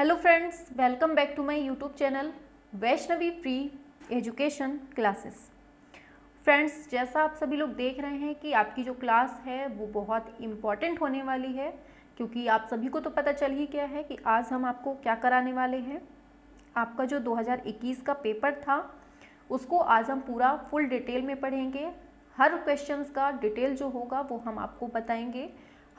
Hello friends, welcome back to my YouTube channel Vaishnavi free education classes. Friends, जैसा आप सभी लोग देख रहे हैं कि आपकी जो क्लास है वो बहुत इम्पॉर्टेंट होने वाली है, क्योंकि आप सभी को तो पता चल ही गया है कि आज हम आपको क्या कराने वाले हैं। आपका जो 2021 का पेपर था उसको आज हम पूरा फुल डिटेल में पढ़ेंगे। हर क्वेश्चंस का डिटेल जो होगा वो हम आपको बताएंगे।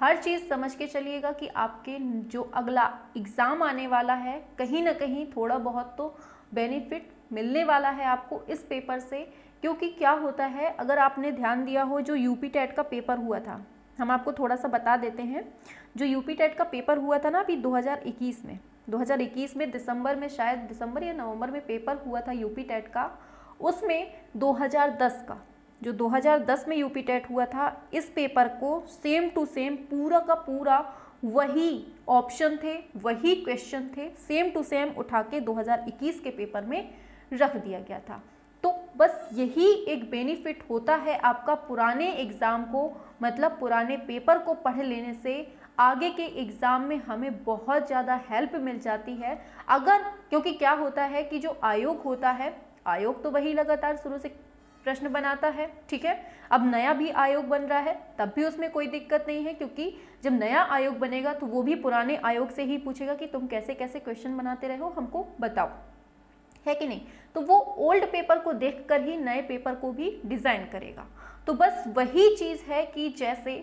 हर चीज़ समझ के चलिएगा कि आपके जो अगला एग्ज़ाम आने वाला है कहीं ना कहीं थोड़ा बहुत तो बेनिफिट मिलने वाला है आपको इस पेपर से। क्योंकि क्या होता है, अगर आपने ध्यान दिया हो, जो यूपी टेट का पेपर हुआ था, हम आपको थोड़ा सा बता देते हैं। जो यूपी टेट का पेपर हुआ था ना अभी 2021 में दिसंबर में, शायद दिसंबर या नवंबर में पेपर हुआ था यूपी टेट का। उसमें 2010 में यूपी टेट हुआ था, इस पेपर को सेम टू सेम पूरा का पूरा वही ऑप्शन थे, वही क्वेश्चन थे, सेम टू सेम उठा के 2021 के पेपर में रख दिया गया था। तो बस यही एक बेनिफिट होता है आपका पुराने एग्ज़ाम को, मतलब पुराने पेपर को पढ़ लेने से आगे के एग्ज़ाम में हमें बहुत ज़्यादा हेल्प मिल जाती है। अगर, क्योंकि क्या होता है कि जो आयोग होता है, आयोग तो वही लगातार शुरू से प्रश्न बनाता है, ठीक है। अब नया भी आयोग बन रहा है तब भी उसमें कोई दिक्कत नहीं है, क्योंकि जब नया आयोग बनेगा तो वो भी पुराने आयोग से ही पूछेगा कि तुम कैसे कैसे क्वेश्चन बनाते रहे हो, हमको बताओ, है कि नहीं। तो वो ओल्ड पेपर को देखकर ही नए पेपर को भी डिज़ाइन करेगा। तो बस वही चीज़ है कि जैसे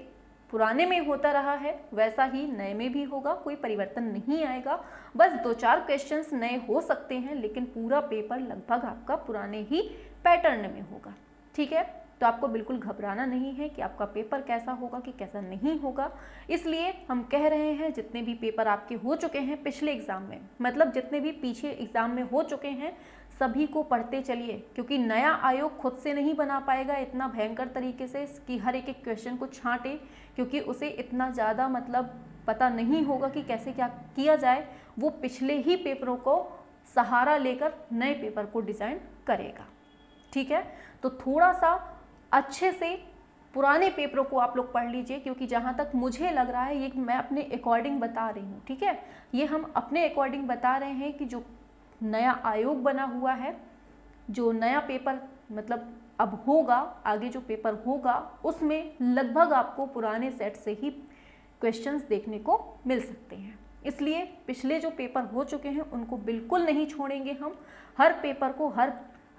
पुराने में होता रहा है वैसा ही नए में भी होगा, कोई परिवर्तन नहीं आएगा। बस 2-4 क्वेश्चंस नए हो सकते हैं, लेकिन पूरा पेपर लगभग आपका पुराने ही पैटर्न में होगा, ठीक है। तो आपको बिल्कुल घबराना नहीं है कि आपका पेपर कैसा होगा कि कैसा नहीं होगा। इसलिए हम कह रहे हैं जितने भी पेपर आपके हो चुके हैं पिछले एग्ज़ाम में, मतलब जितने भी पीछे एग्ज़ाम में हो चुके हैं, सभी को पढ़ते चलिए, क्योंकि नया आयोग खुद से नहीं बना पाएगा इतना भयंकर तरीके से कि हर एक एक क्वेश्चन को छांटे, क्योंकि उसे इतना ज़्यादा मतलब पता नहीं होगा कि कैसे क्या किया जाए। वो पिछले ही पेपरों को सहारा लेकर नए पेपर को डिज़ाइन करेगा, ठीक है। तो थोड़ा सा अच्छे से पुराने पेपरों को आप लोग पढ़ लीजिए, क्योंकि जहाँ तक मुझे लग रहा है, ये मैं अपने अकॉर्डिंग बता रही हूँ, ठीक है। ये हम अपने अकॉर्डिंग बता रहे हैं कि जो नया आयोग बना हुआ है, जो नया पेपर मतलब अब होगा, आगे जो पेपर होगा, उसमें लगभग आपको पुराने सेट से ही क्वेश्चंस देखने को मिल सकते हैं। इसलिए पिछले जो पेपर हो चुके हैं उनको बिल्कुल नहीं छोड़ेंगे हम। हर पेपर को,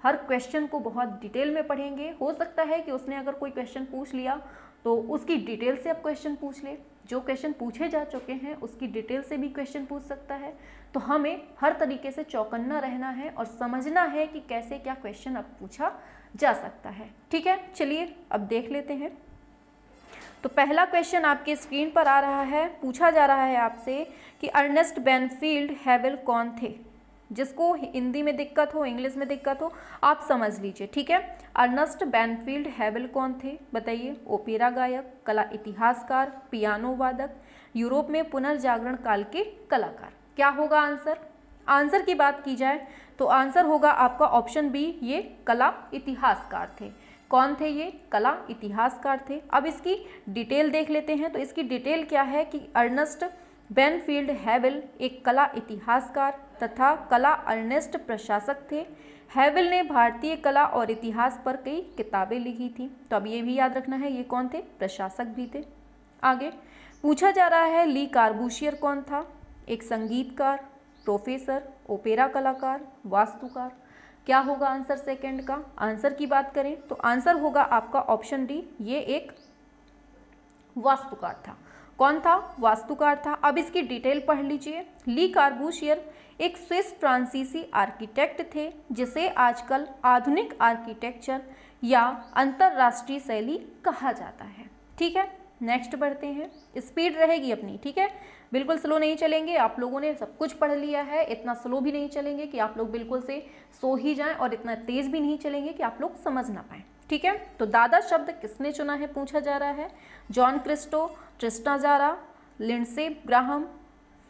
हर क्वेश्चन को बहुत डिटेल में पढ़ेंगे। हो सकता है कि उसने अगर कोई क्वेश्चन पूछ लिया तो उसकी डिटेल से आप क्वेश्चन पूछ ले, जो क्वेश्चन पूछे जा चुके हैं उसकी डिटेल से भी क्वेश्चन पूछ सकता है। तो हमें हर तरीके से चौकन्ना रहना है और समझना है कि कैसे क्या क्वेश्चन अब पूछा जा सकता है, ठीक है। चलिए अब देख लेते हैं। तो पहला क्वेश्चन आपके स्क्रीन पर आ रहा है, पूछा जा रहा है आपसे कि अर्नेस्ट बेनफील्ड हैवेल कौन थे। जिसको हिंदी में दिक्कत हो, इंग्लिश में दिक्कत हो, आप समझ लीजिए, ठीक है। अर्नेस्ट बेनफील्ड हैवेल कौन थे, बताइए। ओपेरा गायक, कला इतिहासकार, पियानो वादक, यूरोप में पुनर्जागरण काल के कलाकार। क्या होगा आंसर? आंसर की बात की जाए तो आंसर होगा आपका ऑप्शन बी, ये कला इतिहासकार थे। कौन थे ये? कला इतिहासकार थे। अब इसकी डिटेल देख लेते हैं। तो इसकी डिटेल क्या है कि अर्नेस्ट बेनफील्ड हैवेल एक कला इतिहासकार तथा कला अर्नेस्ट प्रशासक थे। हैवेल ने भारतीय कला और इतिहास पर कई किताबें लिखी थी। तो अब ये भी याद रखना है, ये कौन थे? प्रशासक भी थे। आगे पूछा जा रहा है ली कार्बूशियर कौन था? एक संगीतकार, प्रोफेसर, ओपेरा कलाकार, वास्तुकार। क्या होगा आंसर सेकंड का? आंसर की बात करें तो आंसर होगा आपका ऑप्शन डी, ये एक वास्तुकार था। कौन था? वास्तुकार था। अब इसकी डिटेल पढ़ लीजिए। ली कार्बूशियर एक स्विस फ्रांसीसी आर्किटेक्ट थे, जिसे आजकल आधुनिक आर्किटेक्चर या अंतरराष्ट्रीय शैली कहा जाता है, ठीक है। नेक्स्ट बढ़ते हैं। स्पीड रहेगी अपनी, ठीक है, बिल्कुल स्लो नहीं चलेंगे। आप लोगों ने सब कुछ पढ़ लिया है, इतना स्लो भी नहीं चलेंगे कि आप लोग बिल्कुल से सो ही जाएं, और इतना तेज भी नहीं चलेंगे कि आप लोग समझ ना पाएं, ठीक है। तो दादा शब्द किसने चुना है, पूछा जा रहा है। John Christo, Tristan Tzara, Lindsey Graham,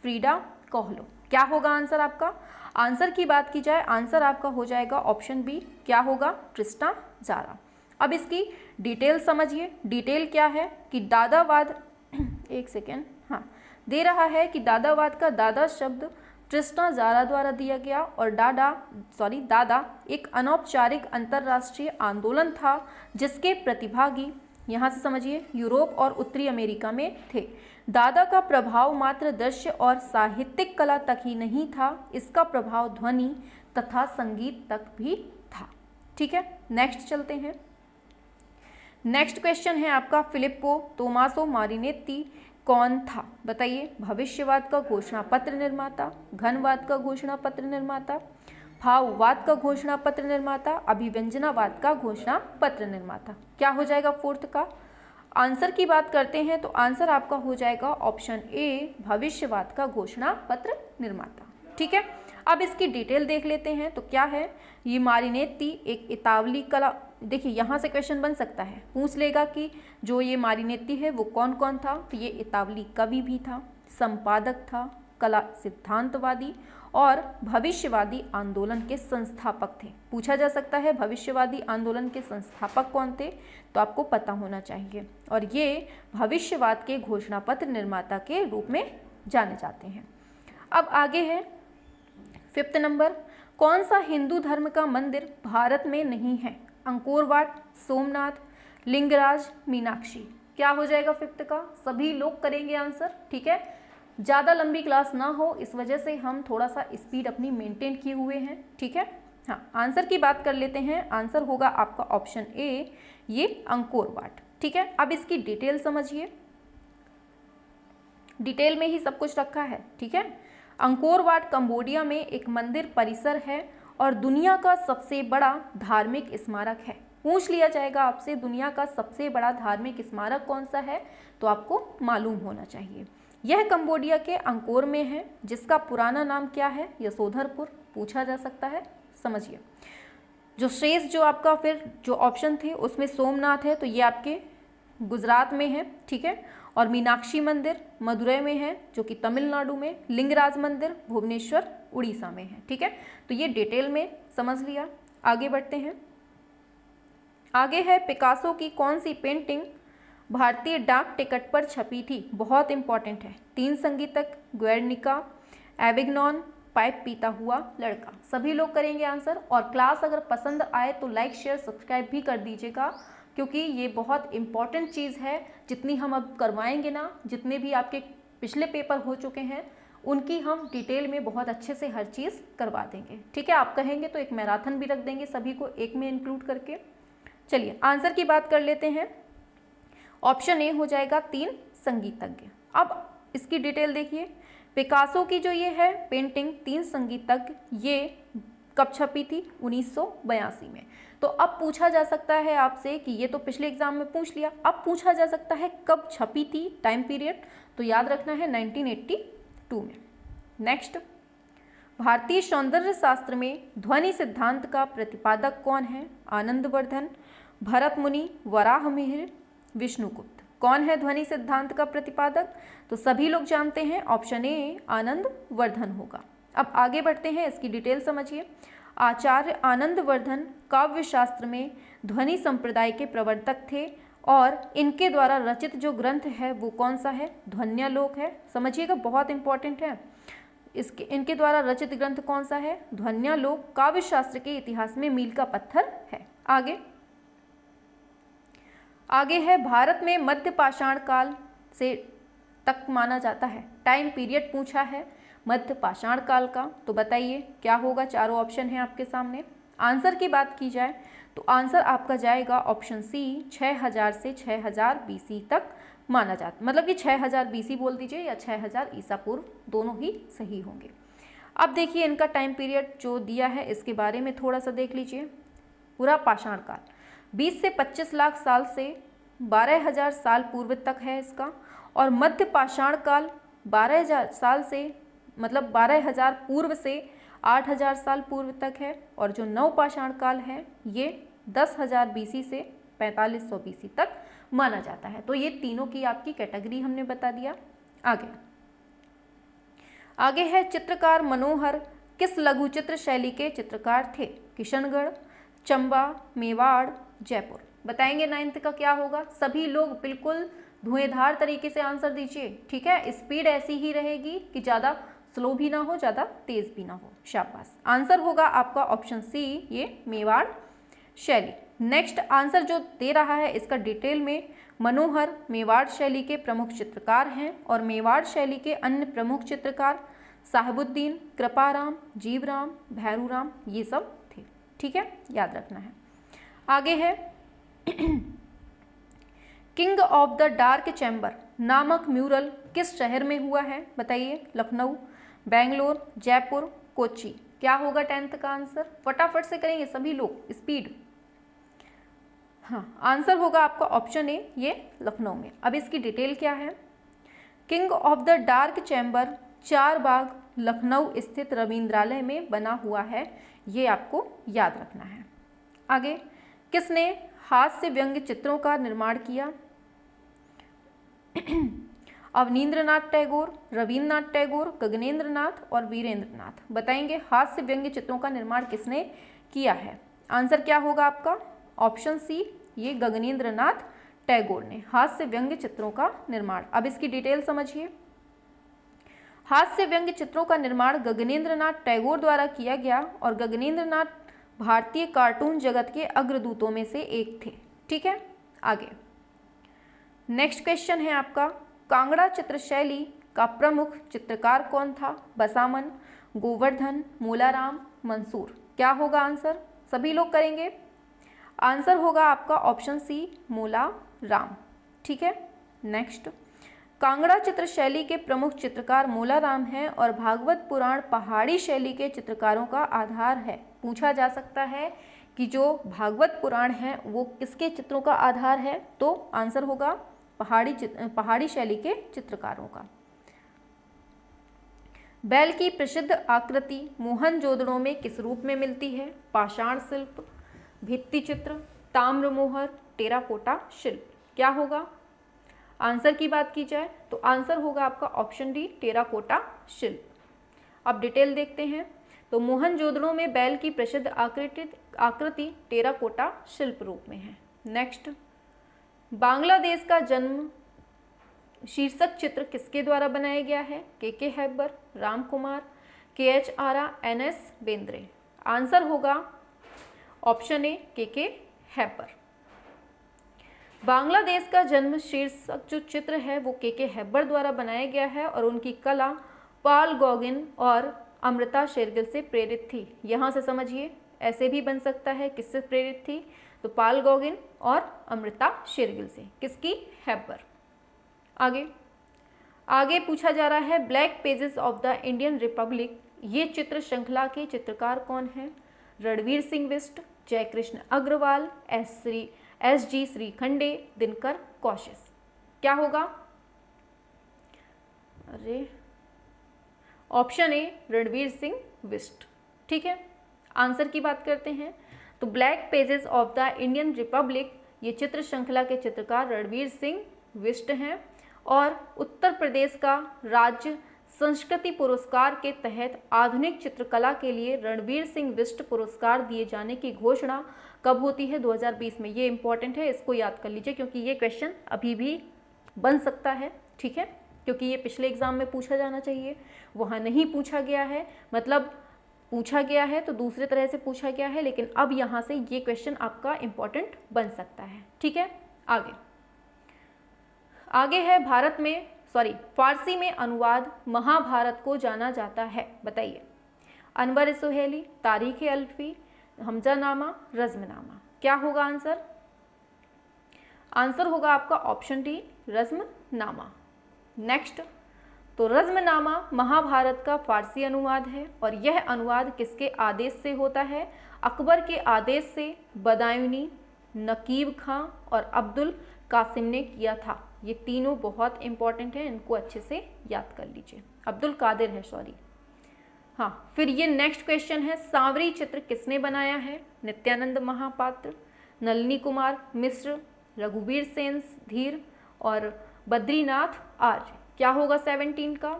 Frida Kahlo. क्या होगा आंसर आपका? आंसर की बात की जाए, आंसर आपका हो जाएगा ऑप्शन बी, क्या होगा? ट्रिस्टा जारा। अब इसकी डिटेल समझिए। डिटेल क्या है कि दादावाद एक सेकेंड, हाँ, दे रहा है कि दादावाद का दादा शब्द ट्रिस्टा ज़ारा द्वारा दिया गया, और दादा एक अनौपचारिक अंतर्राष्ट्रीय आंदोलन था जिसके प्रतिभागी, यहाँ से समझिए, यूरोप और उत्तरी अमेरिका में थे। दादा का प्रभाव मात्र दृश्य और साहित्यिक कला तक ही नहीं था, इसका प्रभाव ध्वनि तथा संगीत तक भी था। ठीक है, नेक्स्ट चलते हैं। नेक्स्ट क्वेश्चन है आपका, फिलिप्पो तोमासो मारिनेत्ती कौन था? बताइए। भविष्यवाद का घोषणा पत्र निर्माता, घनवाद का घोषणा पत्र निर्माता, भाववाद का घोषणा पत्र निर्माता, अभिव्यंजनावाद का घोषणा पत्र निर्माता। क्या हो जाएगा फोर्थ का? आंसर की बात करते हैं तो आंसर आपका हो जाएगा ऑप्शन ए, भविष्यवाद का घोषणा पत्र निर्माता। ठीक है, अब इसकी डिटेल देख लेते हैं। तो क्या है ये? मारिनेत्ती एक इतालवी कला, देखिए यहाँ से क्वेश्चन बन सकता है, पूछ लेगा कि जो ये मारिनेत्ती है वो कौन कौन था। तो ये इतालवी कवि भी था, संपादक था, कला सिद्धांतवादी और भविष्यवादी आंदोलन के संस्थापक थे। पूछा जा सकता है भविष्यवादी आंदोलन के संस्थापक कौन थे, तो आपको पता होना चाहिए। और ये भविष्यवाद के घोषणा पत्र निर्माता के रूप में जाने जाते हैं। अब आगे है 5th नंबर, कौन सा हिंदू धर्म का मंदिर भारत में नहीं है? Angkor Wat, Somnath, Lingaraj, Meenakshi. क्या हो जाएगा 5th का? सभी लोग करेंगे आंसर। ठीक है, ज़्यादा लंबी क्लास ना हो इस वजह से हम थोड़ा सा स्पीड अपनी मेंटेन किए हुए हैं। ठीक है, हाँ, आंसर की बात कर लेते हैं। आंसर होगा आपका ऑप्शन ए, ये अंकोर वाट। ठीक है, अब इसकी डिटेल समझिए, डिटेल में ही सब कुछ रखा है। ठीक है, अंकोर वाट कंबोडिया में एक मंदिर परिसर है और दुनिया का सबसे बड़ा धार्मिक स्मारक है। पूछ लिया जाएगा आपसे दुनिया का सबसे बड़ा धार्मिक स्मारक कौन सा है, तो आपको मालूम होना चाहिए। यह कंबोडिया के अंकोर में है, जिसका पुराना नाम क्या है? यशोधरपुर। पूछा जा सकता है, समझिए। जो शेष जो आपका फिर जो ऑप्शन थे उसमें सोमनाथ है, तो ये आपके गुजरात में है। ठीक है, और मीनाक्षी मंदिर मदुरई में है जो कि तमिलनाडु में, लिंगराज मंदिर भुवनेश्वर उड़ीसा में है। ठीक है, तो ये डिटेल में समझ लिया। आगे बढ़ते हैं। आगे है पिकासो की कौन सी पेंटिंग भारतीय डाक टिकट पर छपी थी? बहुत इंपॉर्टेंट है। 3 संगीतक, ग्वेर्निका, एविग्नॉन, पाइप पीता हुआ लड़का। सभी लोग करेंगे आंसर। और क्लास अगर पसंद आए तो लाइक शेयर सब्सक्राइब भी कर दीजिएगा, क्योंकि ये बहुत इंपॉर्टेंट चीज़ है। जितनी हम अब करवाएंगे ना, जितने भी आपके पिछले पेपर हो चुके हैं उनकी हम डिटेल में बहुत अच्छे से हर चीज़ करवा देंगे। ठीक है, आप कहेंगे तो एक मैराथन भी रख देंगे सभी को एक में इंक्लूड करके। चलिए आंसर की बात कर लेते हैं। ऑप्शन ए हो जाएगा 3 संगीतज्ञ। अब इसकी डिटेल देखिए। पिकासो की जो ये है पेंटिंग 3 संगीतज्ञ, ये कब छपी थी? 1982 में। तो अब पूछा जा सकता है आपसे कि ये तो पिछले एग्जाम में पूछ लिया, अब पूछा जा सकता है कब छपी थी, टाइम पीरियड, तो याद रखना है 1982 में। नेक्स्ट, भारतीय सौंदर्य शास्त्र में ध्वनि सिद्धांत का प्रतिपादक कौन है? आनंदवर्धन, भरत मुनि, वराहमिहिर, विष्णुगुप्त। कौन है ध्वनि सिद्धांत का प्रतिपादक? तो सभी लोग जानते हैं, ऑप्शन ए आनंदवर्धन होगा। अब आगे बढ़ते हैं, इसकी डिटेल समझिए। आचार्य आनंदवर्धन काव्य शास्त्र में ध्वनि संप्रदाय के प्रवर्तक थे और इनके द्वारा रचित जो ग्रंथ है वो कौन सा है? ध्वन्यालोक है। समझिएगा, बहुत इंपॉर्टेंट है। इनके द्वारा रचित ग्रंथ कौन सा है? ध्वन्यालोक काव्य शास्त्र के इतिहास में मील का पत्थर है। आगे है भारत में मध्य पाषाण काल से तक माना जाता है। टाइम पीरियड पूछा है मध्य पाषाण काल का, तो बताइए क्या होगा? चारों ऑप्शन है आपके सामने। आंसर की बात की जाए तो आंसर आपका जाएगा ऑप्शन सी, 6000 से 6000 BC तक माना जाता, मतलब कि 6000 BC बोल दीजिए या 6000 ईसा पूर्व, दोनों ही सही होंगे। अब देखिए इनका टाइम पीरियड जो दिया है इसके बारे में थोड़ा सा देख लीजिए। पूरा पाषाण काल 20 से 25 लाख साल से 12000 साल पूर्व तक है इसका, और मध्य पाषाण काल 12000 साल से, मतलब 12000 पूर्व से 8000 साल पूर्व तक है, और जो नव पाषाण काल है ये 10000 BC से 4500 BC तक माना जाता है। तो ये तीनों की आपकी कैटेगरी हमने बता दिया। आगे है चित्रकार मनोहर किस लघु चित्र शैली के चित्रकार थे? किशनगढ़, चंबा, मेवाड़, जयपुर। बताएंगे 9th का क्या होगा? सभी लोग बिल्कुल धुएंधार तरीके से आंसर दीजिए। ठीक है, स्पीड ऐसी ही रहेगी कि ज़्यादा स्लो भी ना हो, ज़्यादा तेज भी ना हो। शाबाश। आंसर होगा आपका ऑप्शन सी, ये मेवाड़ शैली। नेक्स्ट आंसर जो दे रहा है इसका डिटेल में, मनोहर मेवाड़ शैली के प्रमुख चित्रकार हैं और मेवाड़ शैली के अन्य प्रमुख चित्रकार साहिबुद्दीन, कृपाराम, जीवराम, भैरूराम, ये सब थे। ठीक है, याद रखना है। आगे है king of the dark chamber नामक म्यूरल किस शहर में हुआ है? बताइए। लखनऊ, बेंगलोर, जयपुर, कोच्चि। क्या होगा 10th का आंसर? फटाफट से करेंगे सभी लोग, स्पीड। हाँ, आंसर होगा आपका ऑप्शन ए, ये लखनऊ में। अब इसकी डिटेल क्या है? King of the dark chamber चार बाग लखनऊ स्थित रविंद्रालय में बना हुआ है, ये आपको याद रखना है। आगे, किसने हास्य व्यंग्य चित्रों का निर्माण किया? अवनींद्रनाथ टैगोर, रविन्द्रनाथ टैगोर, गगनेंद्रनाथ और वीरेंद्रनाथ। बताएंगे हास्य व्यंग्य चित्रों का निर्माण किसने किया है? आंसर क्या होगा आपका? ऑप्शन सी, ये गगनेंद्रनाथ टैगोर ने हास्य व्यंग्य चित्रों का निर्माण। अब इसकी डिटेल समझिए। हास्य व्यंग्य चित्रों का निर्माण गगनेंद्रनाथ टैगोर द्वारा किया गया और गगनेंद्रनाथ भारतीय कार्टून जगत के अग्रदूतों में से एक थे। ठीक है, आगे नेक्स्ट क्वेश्चन है आपका, कांगड़ा चित्र शैली का प्रमुख चित्रकार कौन था? बसामन, गोवर्धन, मूलाराम, मंसूर। क्या होगा आंसर? सभी लोग करेंगे। आंसर होगा आपका ऑप्शन सी, मूलाराम। ठीक है, नेक्स्ट, कांगड़ा चित्र शैली के प्रमुख चित्रकार मूलाराम हैं और भागवत पुराण पहाड़ी शैली के चित्रकारों का आधार है। पूछा जा सकता है कि जो भागवत पुराण है वो किसके चित्रों का आधार है? तो आंसर होगा पहाड़ी शैली के चित्रकारों का। बैल की प्रसिद्ध आकृति मोहनजोदड़ो में किस रूप में मिलती है? पाषाण शिल्प, भित्ति चित्र, ताम्र मोहर, टेराकोटा शिल्प। क्या होगा? आंसर की बात की जाए तो आंसर होगा आपका ऑप्शन डी, टेराकोटा शिल्प। अब डिटेल देखते हैं। तो मोहनजोदड़ो में बैल की प्रसिद्ध आकृति टेराकोटा शिल्प रूप में है। नेक्स्ट, बांग्लादेश का जन्म शीर्षक चित्र किसके द्वारा बनाया गया है? के हैबर, राम कुमार, KH आरा, NS बेंद्रे। आंसर होगा ऑप्शन ए, के हैबर। बांग्लादेश का जन्म शीर्षक जो चित्र है वो के हैबर द्वारा बनाया गया है और उनकी कला पाल गॉगिन और अमृता शेरगिल से प्रेरित थी। यहाँ से समझिए, ऐसे भी बन सकता है, किससे प्रेरित थी? तो पाल गॉगिन और अमृता शेरगिल से। किसकी? हैबर। आगे पूछा जा रहा है, black pages of the Indian Republic, ये चित्र श्रृंखला के चित्रकार कौन है? रणवीर सिंह बिष्ट, जयकृष्ण अग्रवाल, SG श्रीखंडे, दिनकर कौशिक। क्या होगा? अरे ऑप्शन ए, रणवीर सिंह बिष्ट। ठीक है, आंसर की बात करते हैं। तो black pages of the Indian Republic, ये चित्र श्रृंखला के चित्रकार रणवीर सिंह बिष्ट हैं और उत्तर प्रदेश का राज्य संस्कृति पुरस्कार के तहत आधुनिक चित्रकला के लिए रणवीर सिंह बिष्ट पुरस्कार दिए जाने की घोषणा कब होती है? 2020 में। ये इंपॉर्टेंट है, इसको याद कर लीजिए क्योंकि ये क्वेश्चन अभी भी बन सकता है। ठीक है, क्योंकि ये पिछले एग्जाम में पूछा जाना चाहिए, वहाँ नहीं पूछा गया है, मतलब पूछा गया है तो दूसरे तरह से पूछा गया है, लेकिन अब यहाँ से ये क्वेश्चन आपका इंपॉर्टेंट बन सकता है। ठीक है, आगे है फारसी में अनुवाद महाभारत को जाना जाता है। बताइए। अनवर सुहेली, तारीख अल्फी, हमजानामा, रज़्मनामा। क्या होगा आंसर? आंसर होगा आपका ऑप्शन डी, रज़्मनामा। नेक्स्ट, तो रज़्मनामा महाभारत का फारसी अनुवाद है और यह अनुवाद किसके आदेश से होता है? अकबर के आदेश से बदायूनी, नकीब खां और अब्दुल कासिम ने किया था। ये तीनों बहुत इंपॉर्टेंट हैं, इनको अच्छे से याद कर लीजिए। अब्दुल कादिर है, सॉरी। हाँ, फिर ये नेक्स्ट क्वेश्चन है, सांवरी चित्र किसने बनाया है? नित्यानंद महापात्र, नलिनी कुमार मिश्र, रघुवीर सेन धीर और बद्रीनाथ आर्य। क्या होगा 17 का?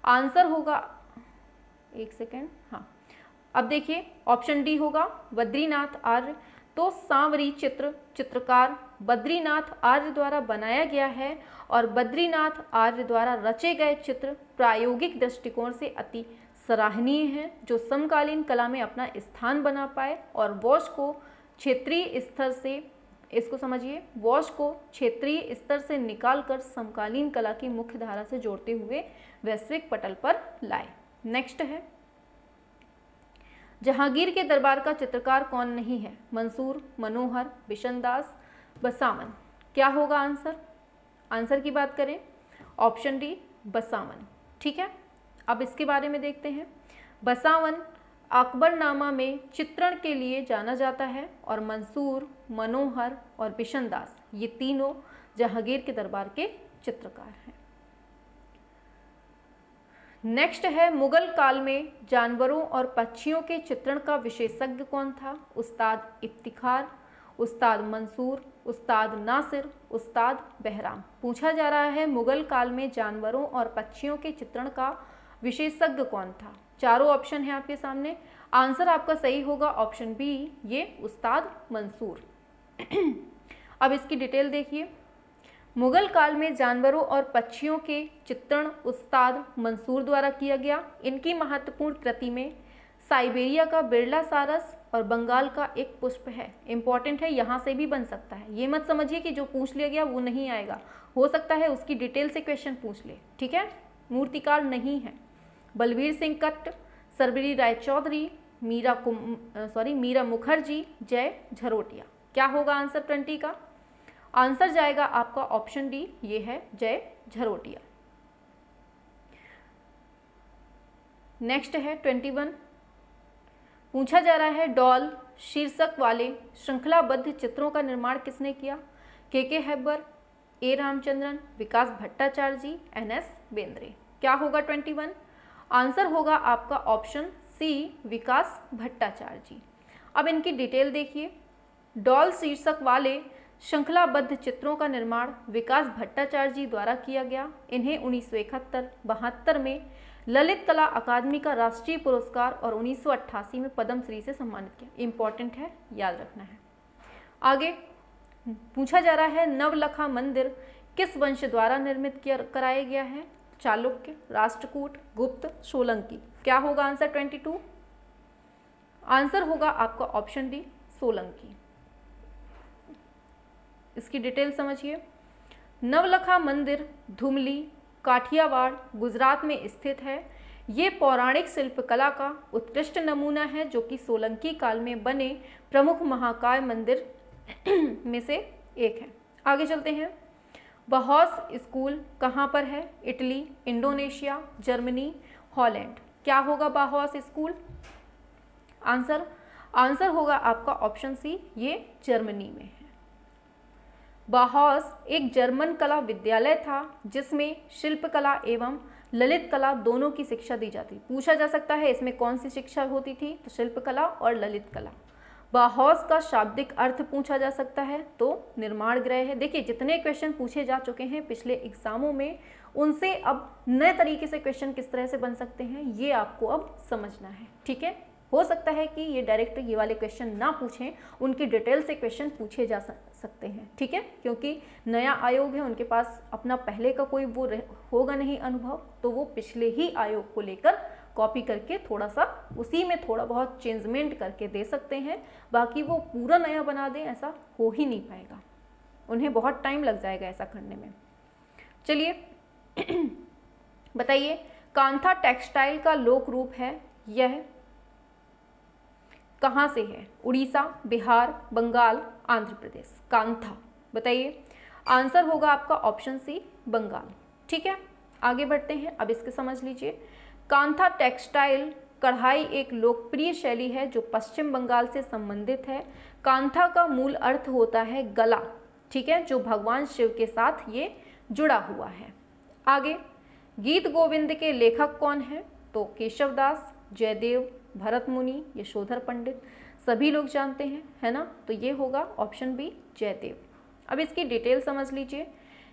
आंसर होगा, एक सेकेंड, हाँ, अब देखिए ऑप्शन डी होगा बद्रीनाथ आर्य। तो सांवरी चित्र चित्रकार बद्रीनाथ आर्य द्वारा बनाया गया है और बद्रीनाथ आर्य द्वारा रचे गए चित्र प्रायोगिक दृष्टिकोण से अति सराहनीय हैं, जो समकालीन कला में अपना स्थान बना पाए और वॉश को क्षेत्रीय स्तर से, इसको समझिए, वॉश को क्षेत्रीय स्तर से निकालकर समकालीन कला की मुख्य धारा से जोड़ते हुए वैश्विक पटल पर लाए। नेक्स्ट है, जहांगीर के दरबार का चित्रकार कौन नहीं है? मंसूर, मनोहर, बिशनदास, बसावन। क्या होगा आंसर? आंसर की बात करें, ऑप्शन डी बसावन। ठीक है, अब इसके बारे में देखते हैं। बसावन अकबरनामा में चित्रण के लिए जाना जाता है और मंसूर, मनोहर और बिशनदास ये तीनों जहांगीर के दरबार के चित्रकार हैं। नेक्स्ट है, मुगल काल में जानवरों और पक्षियों के चित्रण का विशेषज्ञ कौन था? उस्ताद इफ्तिखार, उस्ताद मंसूर, उस्ताद नासिर, उस्ताद बहराम। पूछा जा रहा है मुगल काल में जानवरों और पक्षियों के चित्रण का विशेषज्ञ कौन था? चारों ऑप्शन है आपके सामने। आंसर आपका सही होगा ऑप्शन बी, ये उस्ताद मंसूर। अब इसकी डिटेल देखिए। मुगल काल में जानवरों और पक्षियों के चित्रण उस्ताद मंसूर द्वारा किया गया। इनकी महत्वपूर्ण कृति में साइबेरिया का बिरला सारस और बंगाल का एक पुष्प है। इंपॉर्टेंट है, यहाँ से भी बन सकता है। ये मत समझिए कि जो पूछ लिया गया वो नहीं आएगा, हो सकता है उसकी डिटेल से क्वेश्चन पूछ ले। ठीक है, मूर्तिकार नहीं है। बलवीर सिंह कट्ट, सरबरी राय चौधरी, मीरा मुखर्जी, जय झरोटिया। क्या होगा आंसर 20 का? आंसर जाएगा आपका ऑप्शन डी, ये है जय झरोटिया। नेक्स्ट है 21। पूछा जा रहा है, डॉल शीर्षक वाले श्रृंखलाबद्ध चित्रों का निर्माण किसने किया? के हैबर, ए रामचंद्रन, विकास भट्टाचार्य जी, NS बेंद्रे। क्या होगा 21? आंसर होगा आपका ऑप्शन सी, विकास भट्टाचार्य जी। अब इनकी डिटेल देखिए। डॉल शीर्षक वाले श्रृंखलाबद्ध चित्रों का निर्माण विकास भट्टाचार्य जी द्वारा किया गया। इन्हें 1971-72 में ललित कला अकादमी का राष्ट्रीय पुरस्कार और 1988 में पद्मश्री से सम्मानित किया। इंपॉर्टेंट है, याद रखना है। आगे पूछा जा रहा है, नवलखा मंदिर किस वंश द्वारा निर्मित कराया गया है? चालुक्य, राष्ट्रकूट, गुप्त, सोलंकी। क्या होगा आंसर 22? आंसर होगा आपका ऑप्शन डी, सोलंकी। इसकी डिटेल समझिए। नवलखा मंदिर धुमली, काठियावाड़, गुजरात में स्थित है। ये पौराणिक शिल्पकला का उत्कृष्ट नमूना है जो कि सोलंकी काल में बने प्रमुख महाकाय मंदिर में से एक है। आगे चलते हैं। बहौस स्कूल कहाँ पर है? Italy, Indonesia, Germany, Holland. क्या होगा बहौस स्कूल? आंसर होगा आपका ऑप्शन सी, ये जर्मनी में है। बाहौस एक जर्मन कला विद्यालय था जिसमें शिल्पकला एवं ललित कला दोनों की शिक्षा दी जाती। पूछा जा सकता है इसमें कौन सी शिक्षा होती थी? तो शिल्पकला और ललित कला। बाहौस का शाब्दिक अर्थ पूछा जा सकता है तो निर्माण गृह है। देखिए जितने क्वेश्चन पूछे जा चुके हैं पिछले एग्जामों में, उनसे अब नए तरीके से क्वेश्चन किस तरह से बन सकते हैं ये आपको अब समझना है। ठीक है, हो सकता है कि ये डायरेक्ट ये वाले क्वेश्चन ना पूछें, उनकी डिटेल से क्वेश्चन पूछे जा सकते हैं। ठीक है, क्योंकि नया आयोग है, उनके पास अपना पहले का कोई वो होगा नहीं अनुभव, तो वो पिछले ही आयोग को लेकर कॉपी करके थोड़ा सा उसी में थोड़ा बहुत चेंजमेंट करके दे सकते हैं। बाकी वो पूरा नया बना दें ऐसा हो ही नहीं पाएगा, उन्हें बहुत टाइम लग जाएगा ऐसा करने में। चलिए बताइए, कांथा टेक्सटाइल का लोक रूप है, यह कहाँ से है? उड़ीसा, बिहार, बंगाल, आंध्र प्रदेश। कांथा बताइए। आंसर होगा आपका ऑप्शन सी, बंगाल। ठीक है, आगे बढ़ते हैं। अब इसके समझ लीजिए। कांथा टेक्सटाइल कढ़ाई एक लोकप्रिय शैली है जो पश्चिम बंगाल से संबंधित है। कांथा का मूल अर्थ होता है गला, ठीक है, जो भगवान शिव के साथ ये जुड़ा हुआ है। आगे, गीत गोविंद के लेखक कौन है? तो केशवदास, जयदेव, भरत मुनि, यशोधर पंडित। सभी लोग जानते हैं, है ना? तो ये होगा ऑप्शन बी, जयदेव। अब इसकी डिटेल समझ लीजिए।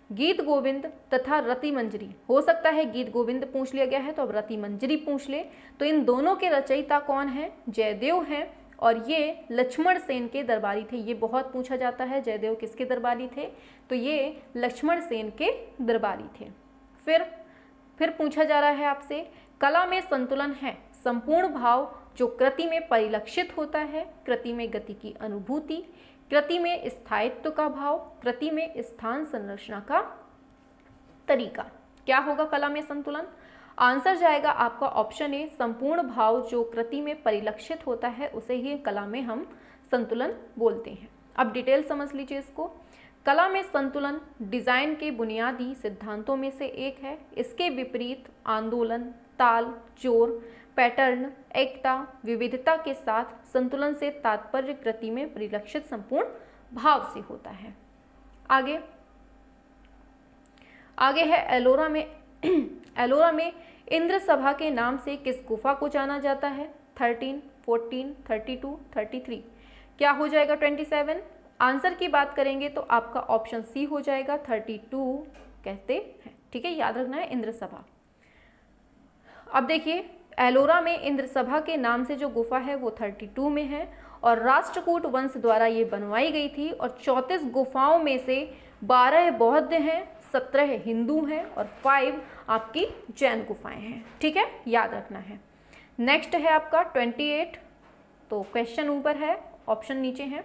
गीत गोविंद तथा रति मंजरी, हो सकता है गीत गोविंद पूछ लिया गया है तो अब रति मंजरी पूछ ले, तो इन दोनों के रचयिता कौन है? जयदेव हैं और ये लक्ष्मण सेन के दरबारी थे। ये बहुत पूछा जाता है, जयदेव किसके दरबारी थे, तो ये लक्ष्मण सेन के दरबारी थे। फिर पूछा जा रहा है आपसे, कला में संतुलन है संपूर्ण भाव जो कृति में परिलक्षित होता है, कृति में गति की अनुभूति, कृति में स्थायित्व का भाव, कृति में स्थान संरचना का तरीका। क्या होगा कला में संतुलन? आंसर जाएगा आपका ऑप्शन ए, संपूर्ण भाव जो कृति में परिलक्षित होता है उसे ही कला में हम संतुलन बोलते हैं। अब डिटेल समझ लीजिए इसको। कला में संतुलन डिजाइन के बुनियादी सिद्धांतों में से एक है। इसके विपरीत आंदोलन, ताल, जोर, पैटर्न, एकता, विविधता के साथ संतुलन से तात्पर्य कृति में परिलक्षित संपूर्ण भाव से होता है। आगे है एलोरा में इंद्र सभा के नाम से किस गुफा को जाना जाता है? 13, 14, 32, 33। क्या हो जाएगा 27? आंसर की बात करेंगे तो आपका ऑप्शन सी हो जाएगा, 32 कहते हैं। ठीक है, याद रखना है इंद्र सभा। अब देखिए, एलोरा में इंद्र सभा के नाम से जो गुफा है वो 32 में है और राष्ट्रकूट वंश द्वारा ये बनवाई गई थी और 34 गुफाओं में से 12 बौद्ध हैं, 17 हिंदू हैं और 5 आपकी जैन गुफाएं हैं। ठीक है, याद रखना है। नेक्स्ट है आपका 28। तो क्वेश्चन ऊपर है, ऑप्शन नीचे है।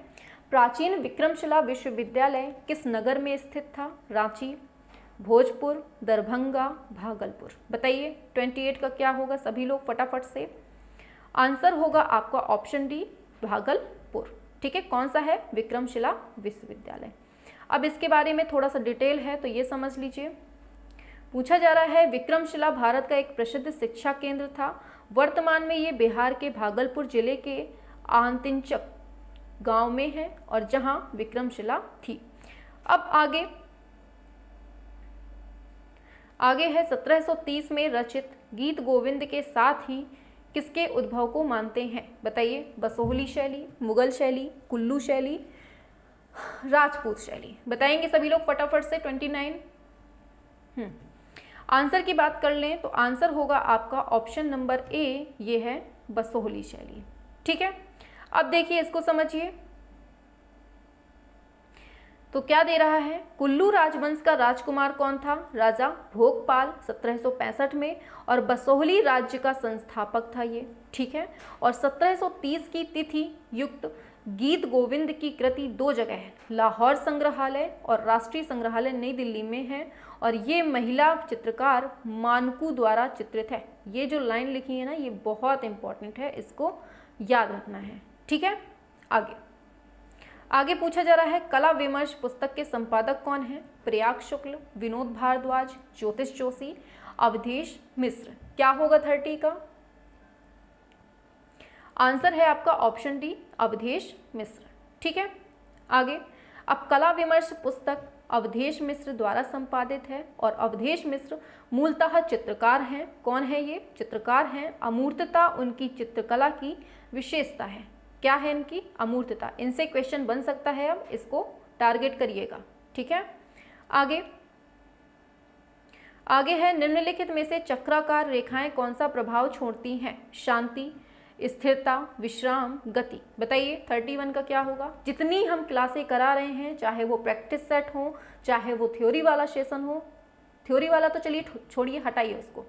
प्राचीन विक्रमशिला विश्वविद्यालय किस नगर में स्थित था? रांची, भोजपुर, दरभंगा, भागलपुर। बताइए 28 का क्या होगा सभी लोग फटाफट से। आंसर होगा आपका ऑप्शन डी, भागलपुर। ठीक है, कौन सा है? विक्रमशिला विश्वविद्यालय। अब इसके बारे में थोड़ा सा डिटेल है तो ये समझ लीजिए। पूछा जा रहा है, विक्रमशिला भारत का एक प्रसिद्ध शिक्षा केंद्र था। वर्तमान में ये बिहार के भागलपुर जिले के आंतिंचक गांव में है और जहां विक्रमशिला थी। अब आगे है 1730 में रचित गीत गोविंद के साथ ही किसके उद्भव को मानते हैं? बताइए, बसोहली शैली, मुगल शैली, कुल्लू शैली, राजपूत शैली। बताएंगे सभी लोग फटाफट से 29। आंसर की बात कर लें तो आंसर होगा आपका ऑप्शन नंबर ए, ये है बसोहली शैली। ठीक है, अब देखिए इसको समझिए। तो क्या दे रहा है? कुल्लू राजवंश का राजकुमार कौन था? राजा भोगपाल 1765 में, और बसोहली राज्य का संस्थापक था ये। ठीक है, और 1730 की तिथि युक्त गीत गोविंद की कृति 2 जगह है, लाहौर संग्रहालय और राष्ट्रीय संग्रहालय नई दिल्ली में है, और ये महिला चित्रकार मानकू द्वारा चित्रित है। ये जो लाइन लिखी है ना, ये बहुत इंपॉर्टेंट है, इसको याद रखना है। ठीक है, आगे पूछा जा रहा है, कला विमर्श पुस्तक के संपादक कौन है? प्रयाग शुक्ल, विनोद भारद्वाज, ज्योतिष जोशी, अवधेश मिश्र। क्या होगा 30 का? आंसर है आपका ऑप्शन डी, अवधेश मिश्र। ठीक है, आगे, अब कला विमर्श पुस्तक अवधेश मिश्र द्वारा संपादित है और अवधेश मिश्र मूलतः चित्रकार हैं। कौन है ये? चित्रकार हैं। अमूर्तता उनकी चित्रकला की विशेषता है। क्या है इनकी? अमूर्तता। इनसे क्वेश्चन बन सकता है, अब इसको टारगेट करिएगा। ठीक है, आगे है, निम्नलिखित में से चक्राकार रेखाएं कौन सा प्रभाव छोड़ती हैं? शांति, स्थिरता, विश्राम, गति। बताइए 31 का क्या होगा? जितनी हम क्लासें करा रहे हैं, चाहे वो प्रैक्टिस सेट हो, चाहे वो थ्योरी वाला सेशन हो, थ्योरी वाला तो चलिए छोड़िए, हटाइए उसको,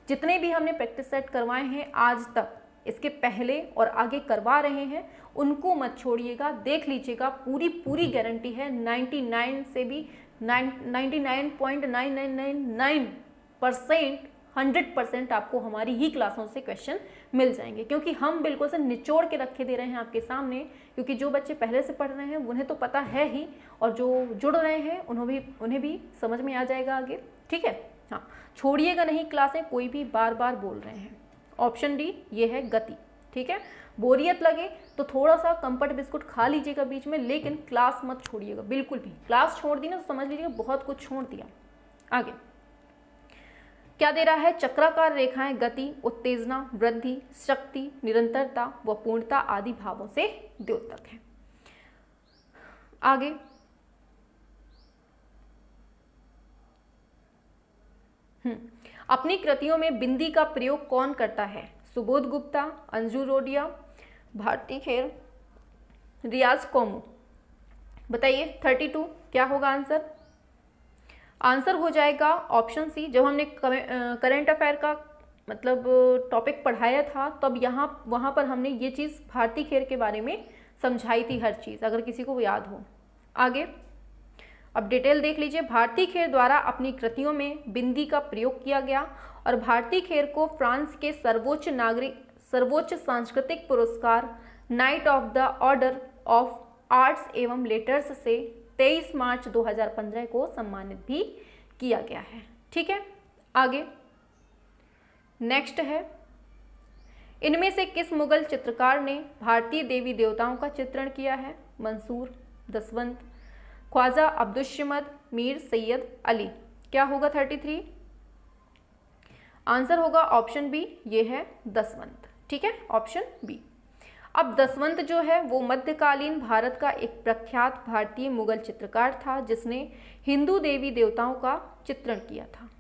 जितने भी हमने प्रैक्टिस सेट करवाए हैं आज तक, इसके पहले और आगे करवा रहे हैं, उनको मत छोड़िएगा, देख लीजिएगा। पूरी गारंटी है, 99 से भी 99.9999% 100% आपको हमारी ही क्लासों से क्वेश्चन मिल जाएंगे, क्योंकि हम बिल्कुल से निचोड़ के रखे दे रहे हैं आपके सामने। क्योंकि जो बच्चे पहले से पढ़ रहे हैं उन्हें तो पता है ही, और जो जुड़ रहे हैं उन्हें भी समझ में आ जाएगा आगे। ठीक है, हाँ, छोड़िएगा नहीं क्लासें, कोई भी बार बार बोल रहे हैं। ऑप्शन डी ये है गति। ठीक है, बोरियत लगे तो थोड़ा सा कंफर्ट बिस्कुट खा लीजिएगा बीच में, लेकिन क्लास मत छोड़िएगा बिल्कुल भी। क्लास छोड़ दी ना तो समझ लीजिएगा बहुत कुछ छोड़ दिया। आगे क्या दे रहा है? चक्राकार रेखाएं गति, उत्तेजना, वृद्धि, शक्ति, निरंतरता व पूर्णता आदि भावों से द्योतक है। आगे अपनी कृतियों में बिंदी का प्रयोग कौन करता है? सुबोध गुप्ता, अंजू रोडिया, भारती खेर, रियाज कौमू। बताइए 32 क्या होगा आंसर? आंसर हो जाएगा ऑप्शन सी। जब हमने करंट अफेयर का मतलब टॉपिक पढ़ाया था तब वहाँ पर हमने ये चीज़ भारती खेर के बारे में समझाई थी, हर चीज़, अगर किसी को याद हो। आगे अब डिटेल देख लीजिए। भारती खेर द्वारा अपनी कृतियों में बिंदी का प्रयोग किया गया और भारती खेर को फ्रांस के सर्वोच्च सांस्कृतिक पुरस्कार night of the order of arts एवं लेटर्स से 23 मार्च 2015 को सम्मानित भी किया गया है। ठीक है, आगे नेक्स्ट है, इनमें से किस मुगल चित्रकार ने भारतीय देवी देवताओं का चित्रण किया है? मंसूर, दसवंत, ख्वाजा अब्दुस्समद, मीर सैयद अली। क्या होगा 33? आंसर होगा ऑप्शन बी, ये है दसवंत। ठीक है, ऑप्शन बी। अब दसवंत जो है वो मध्यकालीन भारत का एक प्रख्यात भारतीय मुगल चित्रकार था जिसने हिंदू देवी देवताओं का चित्रण किया था।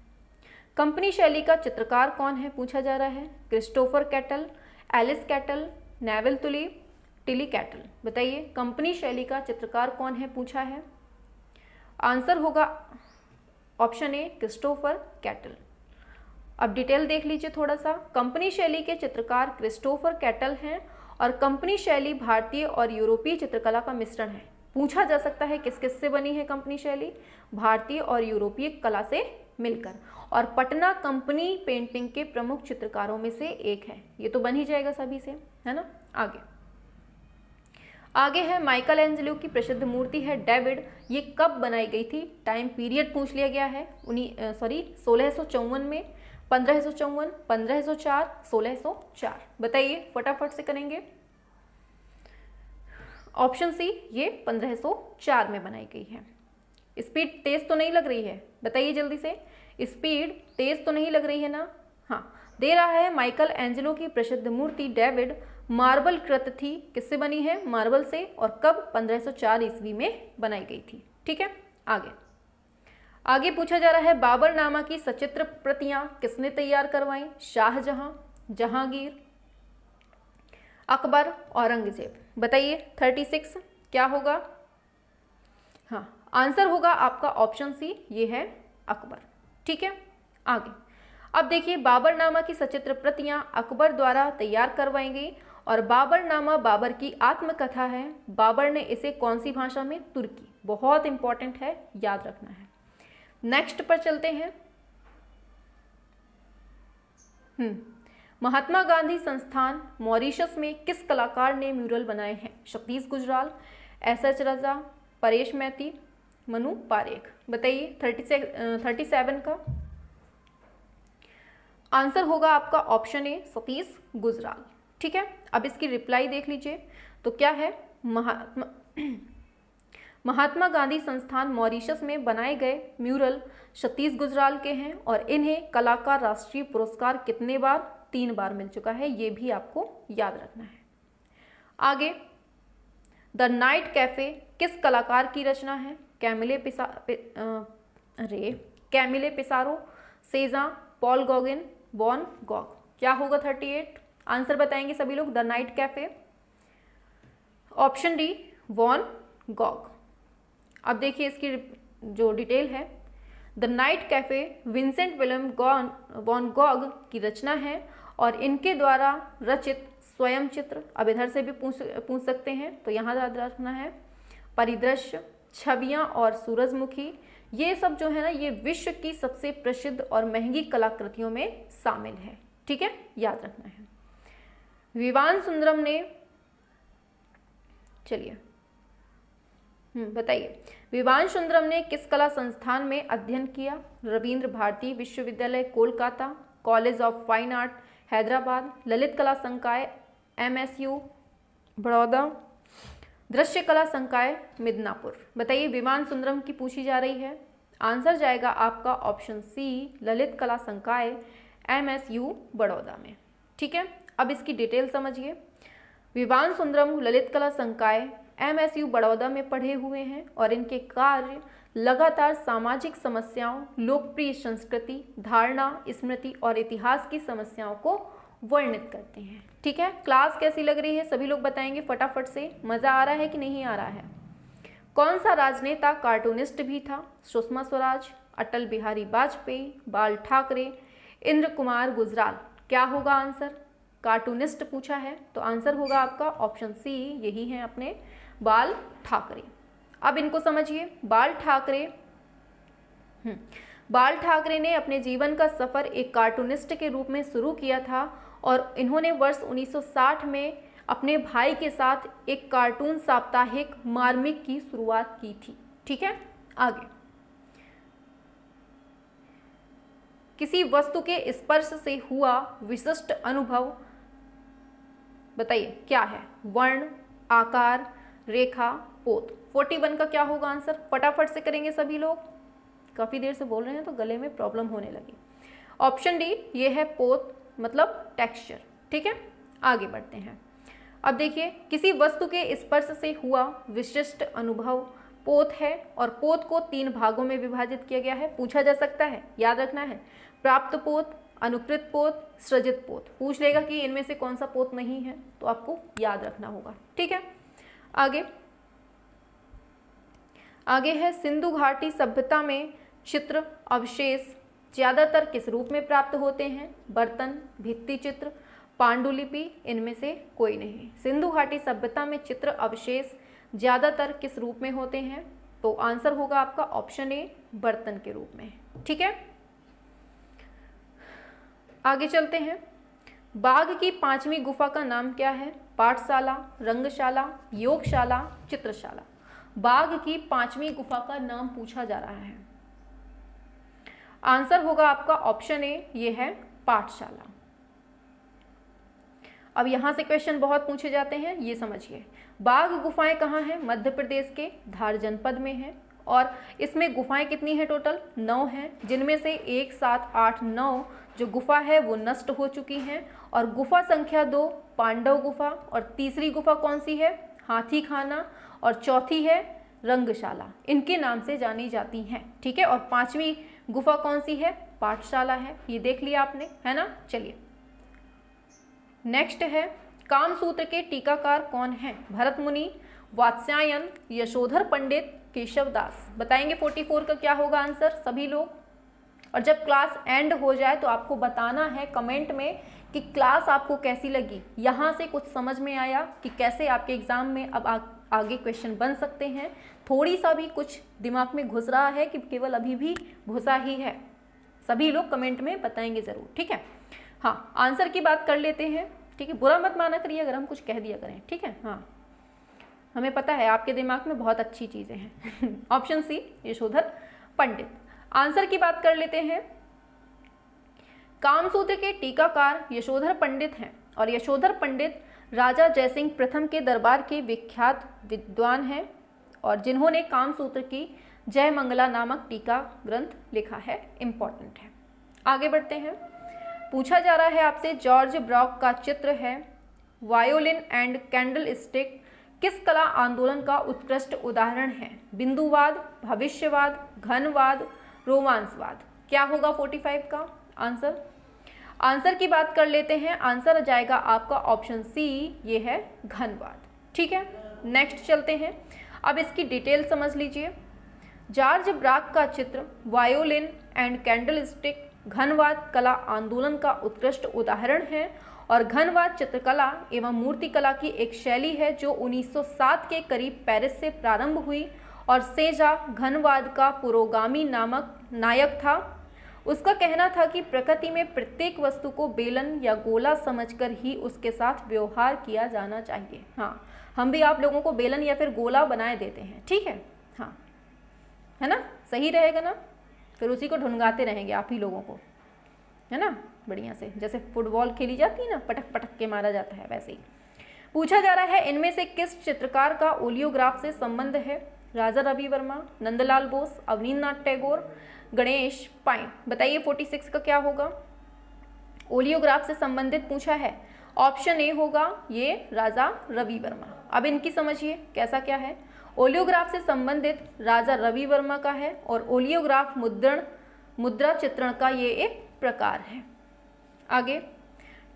कंपनी शैली का चित्रकार कौन है पूछा जा रहा है? Christopher Kettle, Alice Kettle, Neville Tuli, Tilly Kettle. बताइए कंपनी शैली का चित्रकार कौन है पूछा है। आंसर होगा ऑप्शन ए, क्रिस्टोफर कैटल। अब डिटेल देख लीजिए थोड़ा सा। कंपनी शैली के चित्रकार क्रिस्टोफर कैटल हैं और कंपनी शैली भारतीय और यूरोपीय चित्रकला का मिश्रण है। पूछा जा सकता है किस किस से बनी है कंपनी शैली? भारतीय और यूरोपीय कला से मिलकर। और पटना कंपनी पेंटिंग के प्रमुख चित्रकारों में से एक है। ये तो बन ही जाएगा सभी से, है ना। आगे है माइकल एंजेलो की प्रसिद्ध मूर्ति है डेविड, ये कब बनाई गई थी? टाइम पीरियड पूछ लिया गया है। 1654 में, 1554, 1504, 1604। बताइए फटाफट से करेंगे। ऑप्शन सी, ये 1504 में बनाई गई है। स्पीड तेज तो नहीं लग रही है? बताइए जल्दी से, स्पीड तेज तो नहीं लग रही है ना? हाँ, दे रहा है माइकल एंजेलो की प्रसिद्ध मूर्ति डेविड मार्बल कृत थी। किससे बनी है? मार्बल से। और कब? 1504 ईस्वी में बनाई गई थी। ठीक है, आगे पूछा जा रहा है बाबरनामा की सचित्र प्रतियां किसने तैयार करवाई? शाहजहां, जहांगीर, अकबर, औरंगजेब। बताइए 36 क्या होगा? हाँ, आंसर होगा आपका ऑप्शन सी, ये है अकबर। ठीक है, आगे अब देखिए बाबरनामा की सचित्र प्रतियां अकबर द्वारा तैयार करवाई गई और बाबरनामा बाबर की आत्मकथा है। बाबर ने इसे कौन सी भाषा में? तुर्की। बहुत इंपॉर्टेंट है, याद रखना है। नेक्स्ट पर चलते हैं। महात्मा गांधी संस्थान मॉरिशस में किस कलाकार ने म्यूरल बनाए हैं? सतीश गुजराल, एस.एच. रजा, परेश मैती, मनु पारेख। बताइए 37 का आंसर होगा आपका ऑप्शन ए, सतीश गुजराल। ठीक है, अब इसकी रिप्लाई देख लीजिए तो क्या है? महात्मा गांधी संस्थान मॉरिशस में बनाए गए म्यूरल सतीश गुजराल के हैं और इन्हें कला का राष्ट्रीय पुरस्कार कितने बार? 3 बार मिल चुका है। ये भी आपको याद रखना है। आगे द नाइट कैफे किस कलाकार की रचना है? Camille Pissarro, Cezanne, Paul Gauguin, Van Gogh. क्या होगा 38? आंसर बताएंगे सभी लोग। The Night Cafe, option D, Van Gogh. अब देखिए इसकी जो डिटेल है, the Night Cafe Vincent William Van Gogh की रचना है और इनके द्वारा रचित स्वयं चित्र, अब इधर से भी पूछ सकते हैं तो यहाँ याद रखना है, परिदृश्य, छवियाँ और सूरजमुखी, ये सब जो है ना ये विश्व की सबसे प्रसिद्ध और महंगी कलाकृतियों में शामिल है। ठीक है, याद रखना है। विवान सुंदरम ने, चलिए बताइए, विवान सुंदरम ने किस कला संस्थान में अध्ययन किया? रविंद्र भारती विश्वविद्यालय Kolkata, college of fine art Hyderabad, Lalit कला संकाय MSU बड़ौदा, दृश्य कला संकाय मिदनापुर। बताइए विवान सुंदरम की पूछी जा रही है। आंसर जाएगा आपका ऑप्शन सी, ललित कला संकाय MSU बड़ौदा में। ठीक है, अब इसकी डिटेल समझिए। विवान सुंदरम ललित कला संकाय MSU बड़ौदा में पढ़े हुए हैं और इनके कार्य लगातार सामाजिक समस्याओं, लोकप्रिय संस्कृति, धारणा, स्मृति और इतिहास की समस्याओं को वर्णित करते हैं। ठीक है, क्लास कैसी लग रही है सभी लोग बताएंगे फटाफट से, मज़ा आ रहा है कि नहीं आ रहा है। कौन सा राजनेता कार्टूनिस्ट भी था? सुषमा स्वराज, अटल बिहारी वाजपेयी, बाल ठाकरे, इंद्र कुमार गुजराल। क्या होगा आंसर? कार्टूनिस्ट पूछा है तो आंसर होगा आपका ऑप्शन सी, यही है अपने बाल ठाकरे। अब इनको समझिए। बाल ठाकरे ने अपने जीवन का सफ़र एक कार्टूनिस्ट के रूप में शुरू किया था और इन्होंने वर्ष 1960 में अपने भाई के साथ एक कार्टून साप्ताहिक मार्मिक की शुरुआत की थी। ठीक है, आगे। किसी वस्तु के स्पर्श से हुआ विशिष्ट अनुभव बताइए क्या है? वर्ण, आकार, रेखा, पोत। 41 का क्या होगा आंसर? फटाफट से करेंगे सभी लोग, काफ़ी देर से बोल रहे हैं तो गले में प्रॉब्लम होने लगी। ऑप्शन डी ये है पोत, मतलब टेक्सचर। ठीक है, आगे बढ़ते हैं। अब देखिए, किसी वस्तु के स्पर्श से हुआ विशिष्ट अनुभव पोत है और पोत को 3 भागों में विभाजित किया गया है। पूछा जा सकता है, याद रखना है, प्राप्त पोत, अनुकृत पोत, सृजित पोत। पूछ लेगा कि इनमें से कौन सा पोत नहीं है, तो आपको याद रखना होगा। ठीक है, आगे है सिंधु घाटी सभ्यता में चित्र अवशेष ज़्यादातर किस रूप में प्राप्त होते हैं? बर्तन, भित्ति चित्र, पांडुलिपि, इनमें से कोई नहीं। सिंधु घाटी सभ्यता में चित्र अवशेष ज़्यादातर किस रूप में होते हैं? तो आंसर होगा आपका ऑप्शन ए, बर्तन के रूप में। ठीक है, आगे चलते हैं। बाघ की 5वीं गुफा का नाम क्या है? पाठशाला, रंगशाला, योगशाला, चित्रशाला। बाघ की 5वीं गुफा का नाम पूछा जा रहा है। आंसर होगा आपका ऑप्शन ए, ये है पाठशाला। अब यहाँ से क्वेश्चन बहुत पूछे जाते हैं, ये समझिए। बाघ गुफाएं कहाँ हैं? मध्य प्रदेश के धार जनपद में है और इसमें गुफाएं कितनी हैं? टोटल 9 हैं, जिनमें से 1, 7, 8, 9 जो गुफा है वो नष्ट हो चुकी हैं और गुफा संख्या 2 पांडव गुफा और तीसरी गुफा कौन सी है? हाथी खाना और चौथी है रंगशाला, इनके नाम से जानी जाती हैं। ठीक है, और 5वीं गुफा कौन सी है? पाठशाला है। ये देख लिया आपने, है ना। चलिए नेक्स्ट है, कामसूत्र के टीकाकार कौन है? भरत मुनि, वात्स्यायन, यशोधर पंडित, केशवदास। बताएंगे 44 का क्या होगा आंसर सभी लोग। और जब क्लास एंड हो जाए तो आपको बताना है कमेंट में कि क्लास आपको कैसी लगी, यहाँ से कुछ समझ में आया कि कैसे आपके एग्जाम में अब आगे क्वेश्चन बन सकते हैं। थोड़ी सा भी कुछ दिमाग में घुस रहा है कि केवल अभी भी घुसा ही है, सभी लोग कमेंट में बताएंगे ज़रूर। ठीक है, हाँ आंसर की बात कर लेते हैं। ठीक है, बुरा मत माना करिए अगर हम कुछ कह दिया करें। ठीक है, हाँ हमें पता है आपके दिमाग में बहुत अच्छी चीज़ें हैं। ऑप्शन सी यशोधर पंडित। आंसर की बात कर लेते हैं। कामसूत्र के टीकाकार यशोधर पंडित हैं और यशोधर पंडित राजा जयसिंह प्रथम के दरबार के विख्यात विद्वान हैं और जिन्होंने कामसूत्र की जय मंगला नामक टीका ग्रंथ लिखा है। इम्पॉर्टेंट है। आगे बढ़ते हैं। पूछा जा रहा है आपसे, जॉर्ज ब्रॉक का चित्र है वायोलिन एंड कैंडल स्टिक किस कला आंदोलन का उत्कृष्ट उदाहरण है? बिंदुवाद, भविष्यवाद, घनवाद, रोमांसवाद। क्या होगा 45 का आंसर? आंसर की बात कर लेते हैं। आंसर आ जाएगा आपका ऑप्शन सी, ये है घनवाद। ठीक है, नेक्स्ट चलते हैं। अब इसकी डिटेल समझ लीजिए। जॉर्ज ब्रॉक का चित्र वायोलिन एंड कैंडल स्टिक घनवाद कला आंदोलन का उत्कृष्ट उदाहरण है और घनवाद चित्रकला एवं मूर्तिकला की एक शैली है जो 1907 के करीब पेरिस से प्रारंभ हुई और सेजा घनवाद का पुरोगामी नायक था। उसका कहना था कि प्रकृति में प्रत्येक वस्तु को बेलन या गोला समझकर ही उसके साथ व्यवहार किया जाना चाहिए। हाँ, हम भी आप लोगों को बेलन या फिर गोला बनाए देते हैं। ठीक है, हाँ है ना, सही रहेगा ना, फिर उसी को ढूंढाते रहेंगे आप ही लोगों को, है ना, बढ़िया से। जैसे फुटबॉल खेली जाती है ना, पटक पटक के मारा जाता है, वैसे ही। पूछा जा रहा है, इनमें से किस चित्रकार का ओलियोग्राफ से संबंध है? राजा रवि वर्मा, नंदलाल बोस, अवनींद्रनाथ टैगोर, गणेश पाइन। बताइए 46 का क्या होगा? ओलियोग्राफ से संबंधित पूछा है। ऑप्शन ए होगा ये राजा रवि वर्मा। अब इनकी समझिए कैसा क्या है। ओलियोग्राफ से संबंधित राजा रवि वर्मा का है और ओलियोग्राफ मुद्रा चित्रण का ये एक प्रकार है। आगे,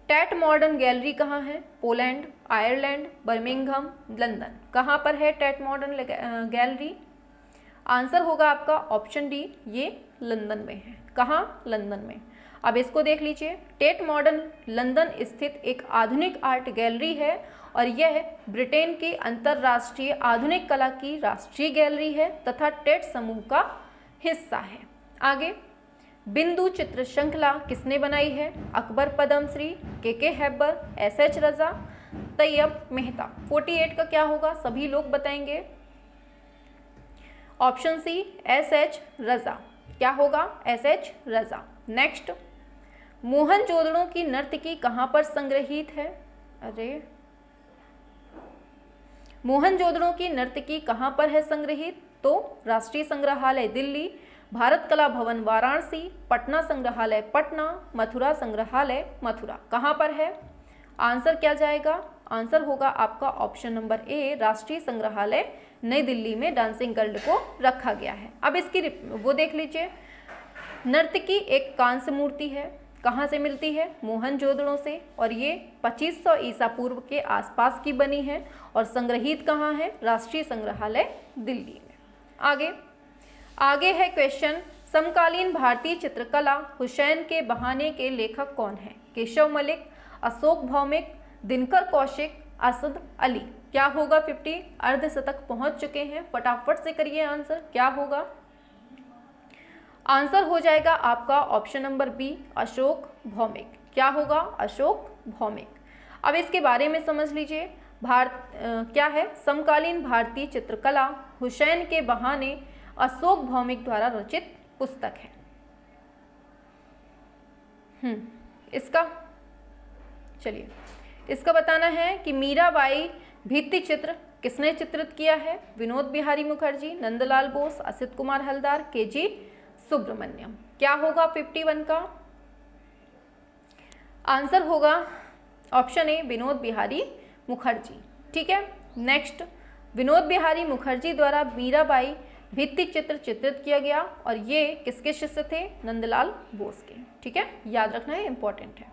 टेट मॉडर्न गैलरी कहाँ है? Poland, Ireland, Birmingham, London. कहाँ पर है टेट मॉडर्न गैलरी? आंसर होगा आपका ऑप्शन डी, ये लंदन में है। कहाँ? लंदन में। अब इसको देख लीजिए, टेट मॉडर्न लंदन स्थित एक आधुनिक आर्ट गैलरी है और यह ब्रिटेन की अंतर्राष्ट्रीय आधुनिक कला की राष्ट्रीय गैलरी है तथा टेट समूह का हिस्सा है। आगे, बिंदु चित्र श्रृंखला किसने बनाई है? अकबर पद्मश्री, के हैबर, एस रजा, तैयब मेहता। 48 का क्या होगा? सभी लोग बताएंगे। ऑप्शन सी, एस रजा। क्या होगा? एस रजा। नेक्स्ट, मोहनजोदड़ो की नर्तकी कहाँ पर संग्रहित है? अरे, मोहनजोदड़ो की नर्तकी कहाँ पर है संग्रहित? तो राष्ट्रीय संग्रहालय दिल्ली, भारत कला भवन वाराणसी, पटना संग्रहालय पटना, मथुरा संग्रहालय मथुरा। कहाँ पर है? आंसर क्या जाएगा? आंसर होगा आपका ऑप्शन नंबर ए, राष्ट्रीय संग्रहालय नई दिल्ली में डांसिंग गर्ल को रखा गया है। अब इसकी वो देख लीजिए, नर्तकी एक कांस्य मूर्ति है। कहाँ से मिलती है? मोहनजोदड़ो से, और ये 2500 ईसा पूर्व के आसपास की बनी है और संग्रहित कहाँ है? राष्ट्रीय संग्रहालय दिल्ली में। आगे है क्वेश्चन, समकालीन भारतीय चित्रकला हुसैन के बहाने के लेखक कौन है? केशव मलिक, अशोक भौमिक, दिनकर कौशिक, असद अली। क्या होगा? 50 अर्धशतक पहुंच चुके हैं, फटाफट से करिए आंसर। क्या होगा? आंसर हो जाएगा आपका option number B, Ashok Bhowmik. क्या होगा? अशोक भौमिक। अब इसके बारे में समझ लीजिए, क्या है? समकालीन भारतीय चित्रकला हुसैन के बहाने अशोक भौमिक द्वारा रचित पुस्तक है। इसका चलिए, इसका बताना है कि मीराबाई भित्ति चित्र किसने चित्रित किया है? विनोद बिहारी मुखर्जी, नंदलाल बोस, असित कुमार हलदार, के.जी. सुब्रमण्यम। क्या होगा 51 का? आंसर होगा ऑप्शन ए, विनोद बिहारी मुखर्जी। ठीक है, नेक्स्ट, विनोद बिहारी मुखर्जी द्वारा मीराबाई भित्ति चित्र चित्रित किया गया और ये किसके शिष्य थे? नंदलाल बोस के। ठीक है, याद रखना है, इंपॉर्टेंट है।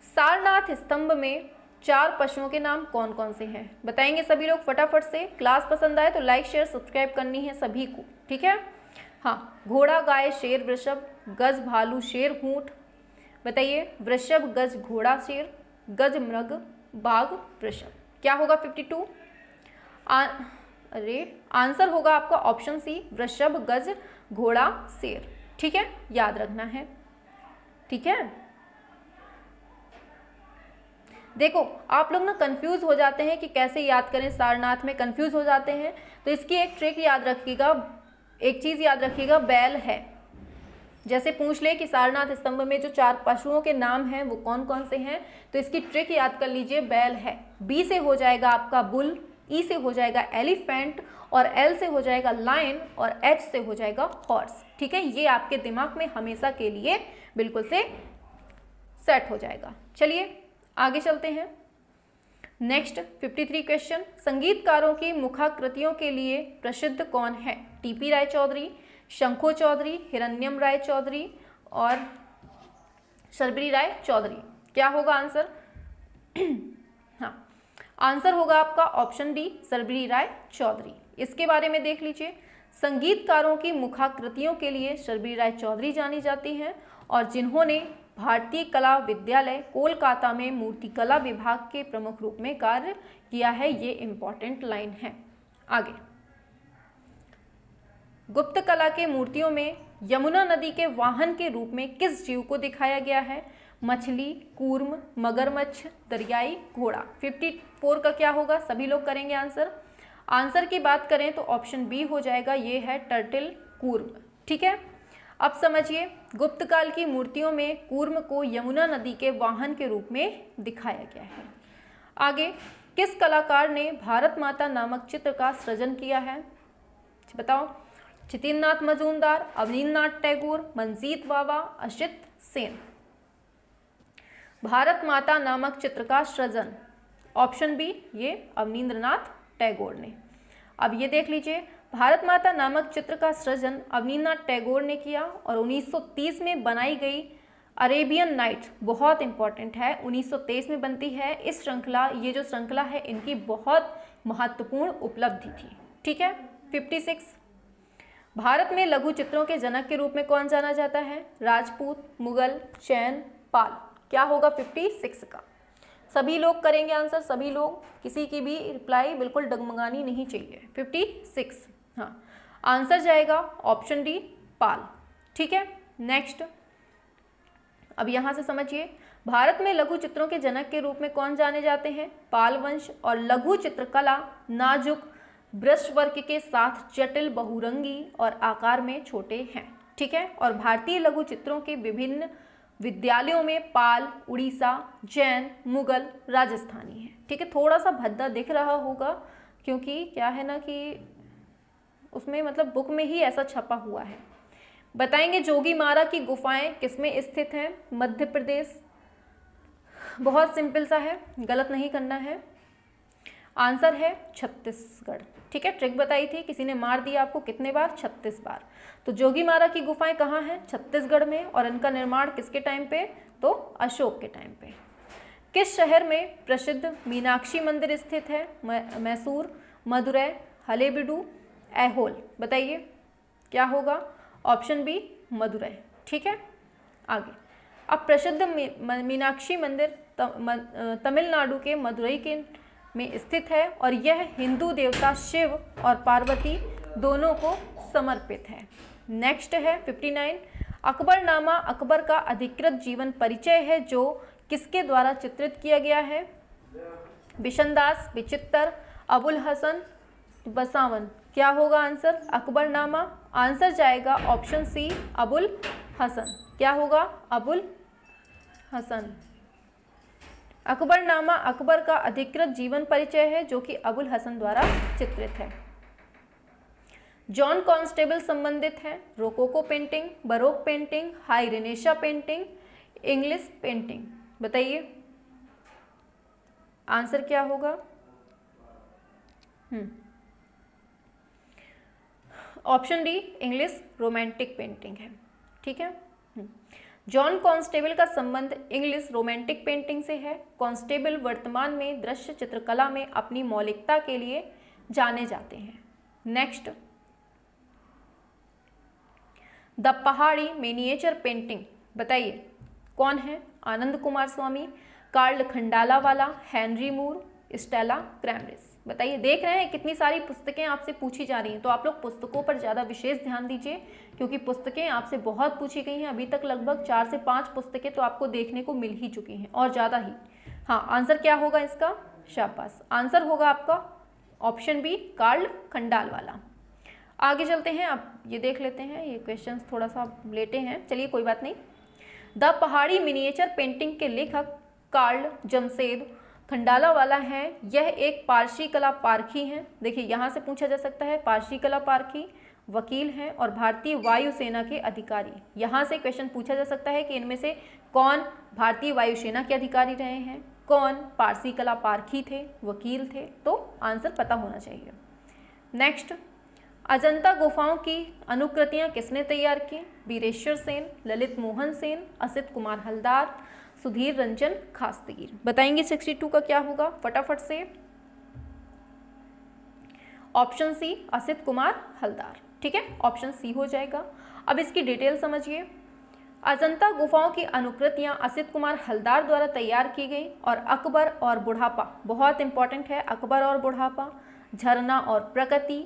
सारनाथ स्तंभ में 4 पशुओं के नाम कौन कौन से हैं? बताएंगे सभी लोग फटाफट से। क्लास पसंद आए तो लाइक शेयर सब्सक्राइब करनी है सभी को। ठीक है, हाँ, घोड़ा, गाय, शेर, वृषभ, गज, भालू, शेर, ऊंट। बताइए, वृषभ, गज, घोड़ा, शेर, गज, मृग, बाघ, वृषभ। क्या होगा 52? आंसर होगा आपका ऑप्शन सी, वृषभ, गज, घोड़ा, शेर। ठीक है, याद रखना है। ठीक है, देखो आप लोग ना कंफ्यूज हो जाते हैं कि कैसे याद करें, सारनाथ में कंफ्यूज हो जाते हैं, तो इसकी एक ट्रिक याद रखिएगा, एक चीज याद रखिएगा, बैल है। जैसे पूछ ले कि सारनाथ स्तंभ में जो 4 पशुओं के नाम हैं वो कौन कौन से हैं, तो इसकी ट्रिक याद कर लीजिए, बैल है। बी से हो जाएगा आपका बुल, ई से हो जाएगा एलिफेंट, और एल से हो जाएगा लायन, और एच से हो जाएगा हॉर्स। ठीक है, ये आपके दिमाग में हमेशा के लिए बिल्कुल से सेट हो जाएगा। चलिए आगे चलते हैं। नेक्स्ट 53 क्वेश्चन, संगीतकारों की मुखाकृतियों के लिए प्रसिद्ध कौन है? टीपी राय चौधरी, शंखो चौधरी, हिरण्यम राय चौधरी और शर्बरी राय चौधरी। क्या होगा आंसर? हाँ, आंसर होगा आपका ऑप्शन डी, शर्बरी राय चौधरी। इसके बारे में देख लीजिए, संगीतकारों की मुखाकृतियों के लिए शर्बरी राय चौधरी जानी जाती हैं और जिन्होंने भारतीय कला विद्यालय कोलकाता में मूर्तिकला विभाग के प्रमुख रूप में कार्य किया है। ये इंपॉर्टेंट लाइन है। आगे, गुप्त कला के मूर्तियों में यमुना नदी के वाहन के रूप में किस जीव को दिखाया गया है? मछली, कूर्म, मगरमच्छ, दरियाई घोड़ा। 54 का क्या होगा? सभी लोग करेंगे आंसर। आंसर की बात करें तो ऑप्शन बी हो जाएगा, ये है टर्टिल कूर्म। ठीक है, अब समझिए, गुप्त काल की मूर्तियों में कूर्म को यमुना नदी के वाहन के रूप में दिखाया गया है। आगे, किस कलाकार ने भारत माता नामक चित्र का सृजन किया है? बताओ। चितिन-नाथ मजूमदार, अवनींद्रनाथ टैगोर, मंजीत बावा, असित सेन। भारत माता नामक चित्र का सृजन ऑप्शन बी, ये अवनींद्रनाथ टैगोर ने। अब ये देख लीजिए, भारत माता नामक चित्र का सृजन अवनींद्रनाथ टैगोर ने किया और 1930 में बनाई गई अरेबियन नाइट्स बहुत इंपॉर्टेंट है, 1923 में बनती है। इस श्रृंखला, ये जो श्रृंखला है इनकी बहुत महत्वपूर्ण उपलब्धि थी। ठीक है। 56, भारत में लघु चित्रों के जनक के रूप में कौन जाना जाता है? राजपूत, मुगल, जैन, पाल। क्या होगा 56 का? सभी लोग करेंगे आंसर, सभी लोग, किसी की भी रिप्लाई बिल्कुल डगमगानी नहीं चाहिए। 56, हाँ, आंसर जाएगा ऑप्शन डी, पाल। ठीक है। नेक्स्ट, अब यहाँ से समझिए, भारत में लघु चित्रों के जनक के रूप में कौन जाने जाते हैं? पाल वंश। और लघु चित्रकला नाजुक ब्रशवर्क के साथ जटिल, बहुरंगी और आकार में छोटे हैं। ठीक है। और भारतीय लघु चित्रों के विभिन्न विद्यालयों में पाल, उड़ीसा, जैन, मुगल, राजस्थानी है। ठीक है। थोड़ा सा भद्दा दिख रहा होगा क्योंकि क्या है ना कि उसमें मतलब बुक में ही ऐसा छपा हुआ है। बताएंगे जोगीमारा की गुफाएं किसमें स्थित हैं? मध्य प्रदेश। बहुत सिंपल सा है, गलत नहीं करना है। आंसर है छत्तीसगढ़। ठीक है। ट्रिक बताई थी, किसी ने मार दिया आपको, कितने बार? 36 बार। तो जोगीमारा की गुफाएं कहाँ हैं? छत्तीसगढ़ में। और इनका निर्माण किसके टाइम पे? तो अशोक के टाइम पे। किस शहर में प्रसिद्ध मीनाक्षी मंदिर स्थित है? मैसूर, मदुरै, हलेबीडु, ऐहोल। बताइए क्या होगा? Option B, Madurai. ठीक है। आगे, अब प्रसिद्ध मीनाक्षी मंदिर तमिलनाडु के मदुरै के में स्थित है और यह हिंदू देवता शिव और पार्वती दोनों को समर्पित है। नेक्स्ट है 59, अकबरनामा अकबर का अधिकृत जीवन परिचय है जो किसके द्वारा चित्रित किया गया है? बिशनदास, विचित्र, अबुल हसन, बसावन। क्या होगा आंसर? अकबरनामा। आंसर जाएगा ऑप्शन सी, अबुल हसन। क्या होगा? अबुल हसन। अकबरनामा अकबर का अधिकृत जीवन परिचय है जो कि अबुल हसन द्वारा चित्रित है। जॉन कॉन्स्टेबल संबंधित है? Rococo painting, baroque painting, high Renaissance painting, English painting. बताइए आंसर क्या होगा? Option D, English romantic painting है। ठीक है। जॉन कॉन्स्टेबल का संबंध इंग्लिश रोमांटिक पेंटिंग से है। कॉन्स्टेबल वर्तमान में दृश्य चित्रकला में अपनी मौलिकता के लिए जाने जाते हैं। नेक्स्ट, द पहाड़ी मिनिएचर पेंटिंग। बताइए कौन है? आनंद कुमार स्वामी, कार्ल खंडालावाला, हेनरी मूर, स्टेला क्रैमरिस। बताइए, देख रहे हैं कितनी सारी पुस्तकें आपसे पूछी जा रही हैं, तो आप लोग पुस्तकों पर ज़्यादा विशेष ध्यान दीजिए क्योंकि पुस्तकें आपसे बहुत पूछी गई हैं। अभी तक लगभग 4 से 5 पुस्तकें तो आपको देखने को मिल ही चुकी हैं और ज़्यादा ही। हाँ, आंसर क्या होगा इसका? शाबाश, आंसर होगा आपका ऑप्शन बी, कार्ल खंडालवाला। आगे चलते हैं, अब ये देख लेते हैं, ये क्वेश्चन थोड़ा सा लेटे हैं, चलिए कोई बात नहीं। द पहाड़ी मिनिएचर पेंटिंग के लेखक कार्ल जमशेद खंडालावाला है। यह एक पारसी कला पारखी हैं। देखिए यहाँ से पूछा जा सकता है, पारसी कला पारखी, वकील हैं और भारतीय वायुसेना के अधिकारी। यहाँ से क्वेश्चन पूछा जा सकता है कि इनमें से कौन भारतीय वायुसेना के अधिकारी रहे हैं, कौन पारसी कला पारखी थे, वकील थे, तो आंसर पता होना चाहिए। नेक्स्ट, अजंता गुफाओं की अनुकृतियाँ किसने तैयार की? वीरेश्वर सेन, ललित मोहन सेन, असित कुमार हलदार, सुधीर रंजन खास्तीर। बताएंगे 62 का क्या होगा फटाफट से? Option C, Asit Kumar Haldar. ठीक है, ऑप्शन सी हो जाएगा। अब इसकी डिटेल समझिए। अजंता गुफाओं की अनुकृतियां असित कुमार हलदार द्वारा तैयार की गई और अकबर और बुढ़ापा, बहुत इंपॉर्टेंट है, अकबर और बुढ़ापा, झरना और प्रकृति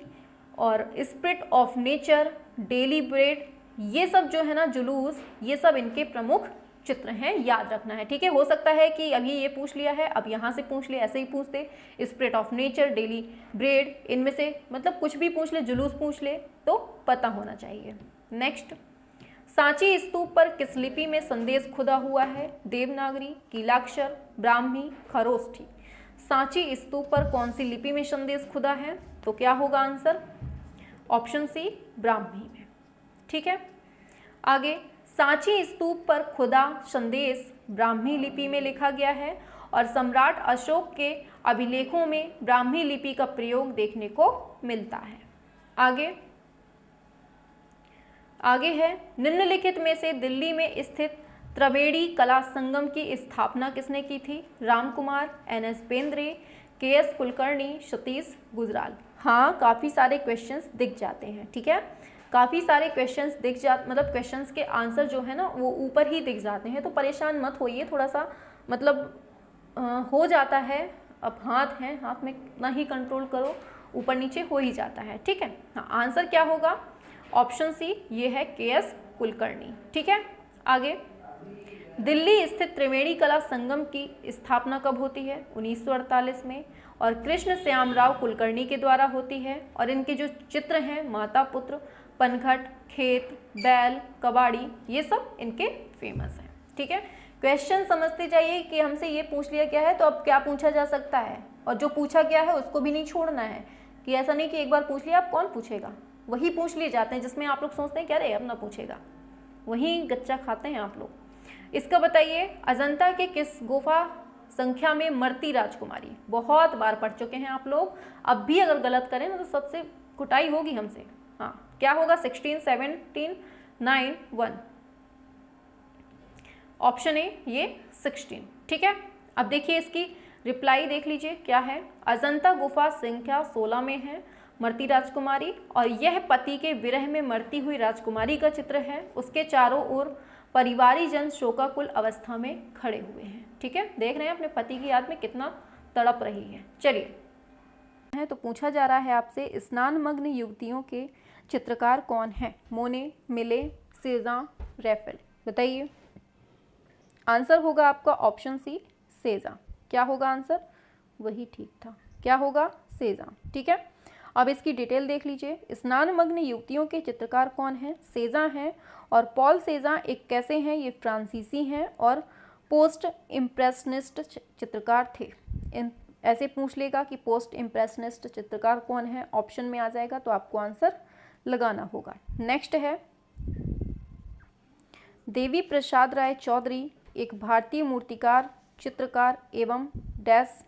और spirit of nature, daily bread, ये सब जो है ना, जुलूस, ये सब इनके प्रमुख चित्र हैं, याद रखना है। ठीक है, हो सकता है कि अभी ये पूछ लिया है, अब यहाँ से पूछ ले, ऐसे ही पूछ दे, spirit of nature, daily bread, इनमें से मतलब कुछ भी पूछ ले, जुलूस पूछ ले, तो पता होना चाहिए। नेक्स्ट, सांची स्तूप पर किस लिपि में संदेश खुदा हुआ है? देवनागरी, कीलाक्षर, ब्राह्मी, खरोष्ठी। सांची स्तूप पर कौन सी लिपि में संदेश खुदा है? तो क्या होगा आंसर? ऑप्शन सी, ब्राह्मी में। ठीक है, आगे, सांची स्तूप पर खुदा संदेश ब्राह्मी लिपि में लिखा गया है और सम्राट अशोक के अभिलेखों में ब्राह्मी लिपि का प्रयोग देखने को मिलता है। आगे है, निम्नलिखित में से दिल्ली में स्थित त्रिवेणी कला संगम की स्थापना किसने की थी? राम कुमार, एन.एस. बेंद्रे, के.एस. कुलकर्णी, सतीश गुजराल। हाँ, काफ़ी सारे क्वेश्चंस दिख जाते हैं, ठीक है, काफ़ी सारे क्वेश्चंस मतलब क्वेश्चंस के आंसर जो है ना वो ऊपर ही दिख जाते हैं, तो परेशान मत होइए, थोड़ा सा मतलब हो जाता है। अब हाथ है, हाथ में कितना ही कंट्रोल करो, ऊपर नीचे हो ही जाता है, ठीक है। हाँ, आंसर क्या होगा? ऑप्शन सी, ये है के.एस. कुलकर्णी, ठीक है। आगे, दिल्ली स्थित त्रिवेणी कला संगम की स्थापना कब होती है? 1948 में, और कृष्ण श्यामराव कुलकर्णी के द्वारा होती है, और इनके जो चित्र हैं माता पुत्र, पनघट, खेत, बैल, कबाड़ी, ये सब इनके फेमस हैं, ठीक है। क्वेश्चन समझते जाइए कि हमसे ये पूछ लिया गया है तो अब क्या पूछा जा सकता है, और जो पूछा गया है उसको भी नहीं छोड़ना है, कि ऐसा नहीं कि एक बार पूछ लिया अब कौन पूछेगा, वही पूछ लिए जाते हैं जिसमें आप लोग सोचते हैं क्या रे अब ना पूछेगा, वही गच्चा खाते हैं आप लोग। इसका बताइए, अजंता के किस गुफा संख्या में मरती राजकुमारी? बहुत बार पढ़ चुके हैं आप लोग, अब भी अगर गलत करें ना तो सबसे कुटाई होगी हमसे। हाँ, क्या होगा? 16, 17, 9, 1। ऑप्शन ए ये 16, ठीक है। अब देखिए इसकी रिप्लाई देख लीजिए क्या है। अजंता गुफा संख्या 16 में है मरती राजकुमारी, और यह पति के विरह में मरती हुई राजकुमारी का चित्र है। उसके चारों ओर परिवारी जन शोकाकुल अवस्था में खड़े हुए हैं, ठीक है। देख रहे हैं अपने पति की याद में कितना तड़प रही है। चलिए, तो पूछा जा रहा है आपसे, स्नानमग्न युवतियों के चित्रकार कौन है? मोने, मिले, सेज़ां, रैफेल। बताइए। आंसर होगा आपका ऑप्शन सी, सेज़ां। क्या होगा आंसर? वही ठीक था, क्या होगा? सेज़ां, ठीक है। अब इसकी डिटेल देख लीजिए। स्नानमग्न युवतियों के चित्रकार कौन हैं? सेज़ां हैं, और पॉल सेज़ां एक कैसे हैं? ये फ्रांसीसी हैं और पोस्ट इम्प्रेशनिस्ट चित्रकार थे। ऐसे पूछ लेगा कि पोस्ट इम्प्रेशनिस्ट चित्रकार कौन है, ऑप्शन में आ जाएगा तो आपको आंसर लगाना होगा। नेक्स्ट है, देवी प्रसाद राय चौधरी एक भारतीय मूर्तिकार, चित्रकार एवं डैश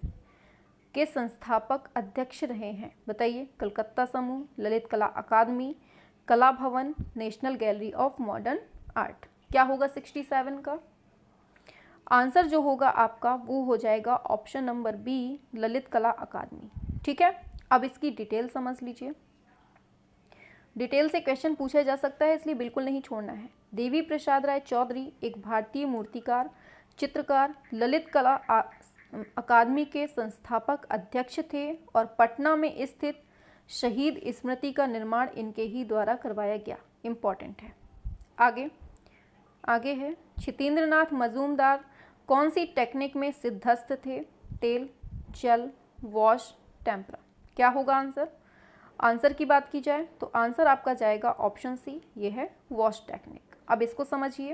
के संस्थापक अध्यक्ष रहे हैं। बताइए। कलकत्ता समूह, ललित कला अकादमी, कला भवन, national gallery of modern art. क्या होगा 67 का? आंसर जो होगा आपका वो हो जाएगा ऑप्शन नंबर बी, ललित कला अकादमी, ठीक है। अब इसकी डिटेल समझ लीजिए। डिटेल से क्वेश्चन पूछा जा सकता है, इसलिए बिल्कुल नहीं छोड़ना है। देवी प्रसाद राय चौधरी एक भारतीय मूर्तिकार, चित्रकार, ललित कला अकादमी के संस्थापक अध्यक्ष थे, और पटना में स्थित शहीद स्मृति का निर्माण इनके ही द्वारा करवाया गया। इम्पॉर्टेंट है। आगे है, क्षितेंद्रनाथ मजूमदार कौन सी टेक्निक में सिद्धस्थ थे? तेल, जल, वॉश, टेम्परा। क्या होगा आंसर? आंसर की बात की जाए तो आंसर आपका जाएगा ऑप्शन सी, ये है वॉश टेक्निक। अब इसको समझिए।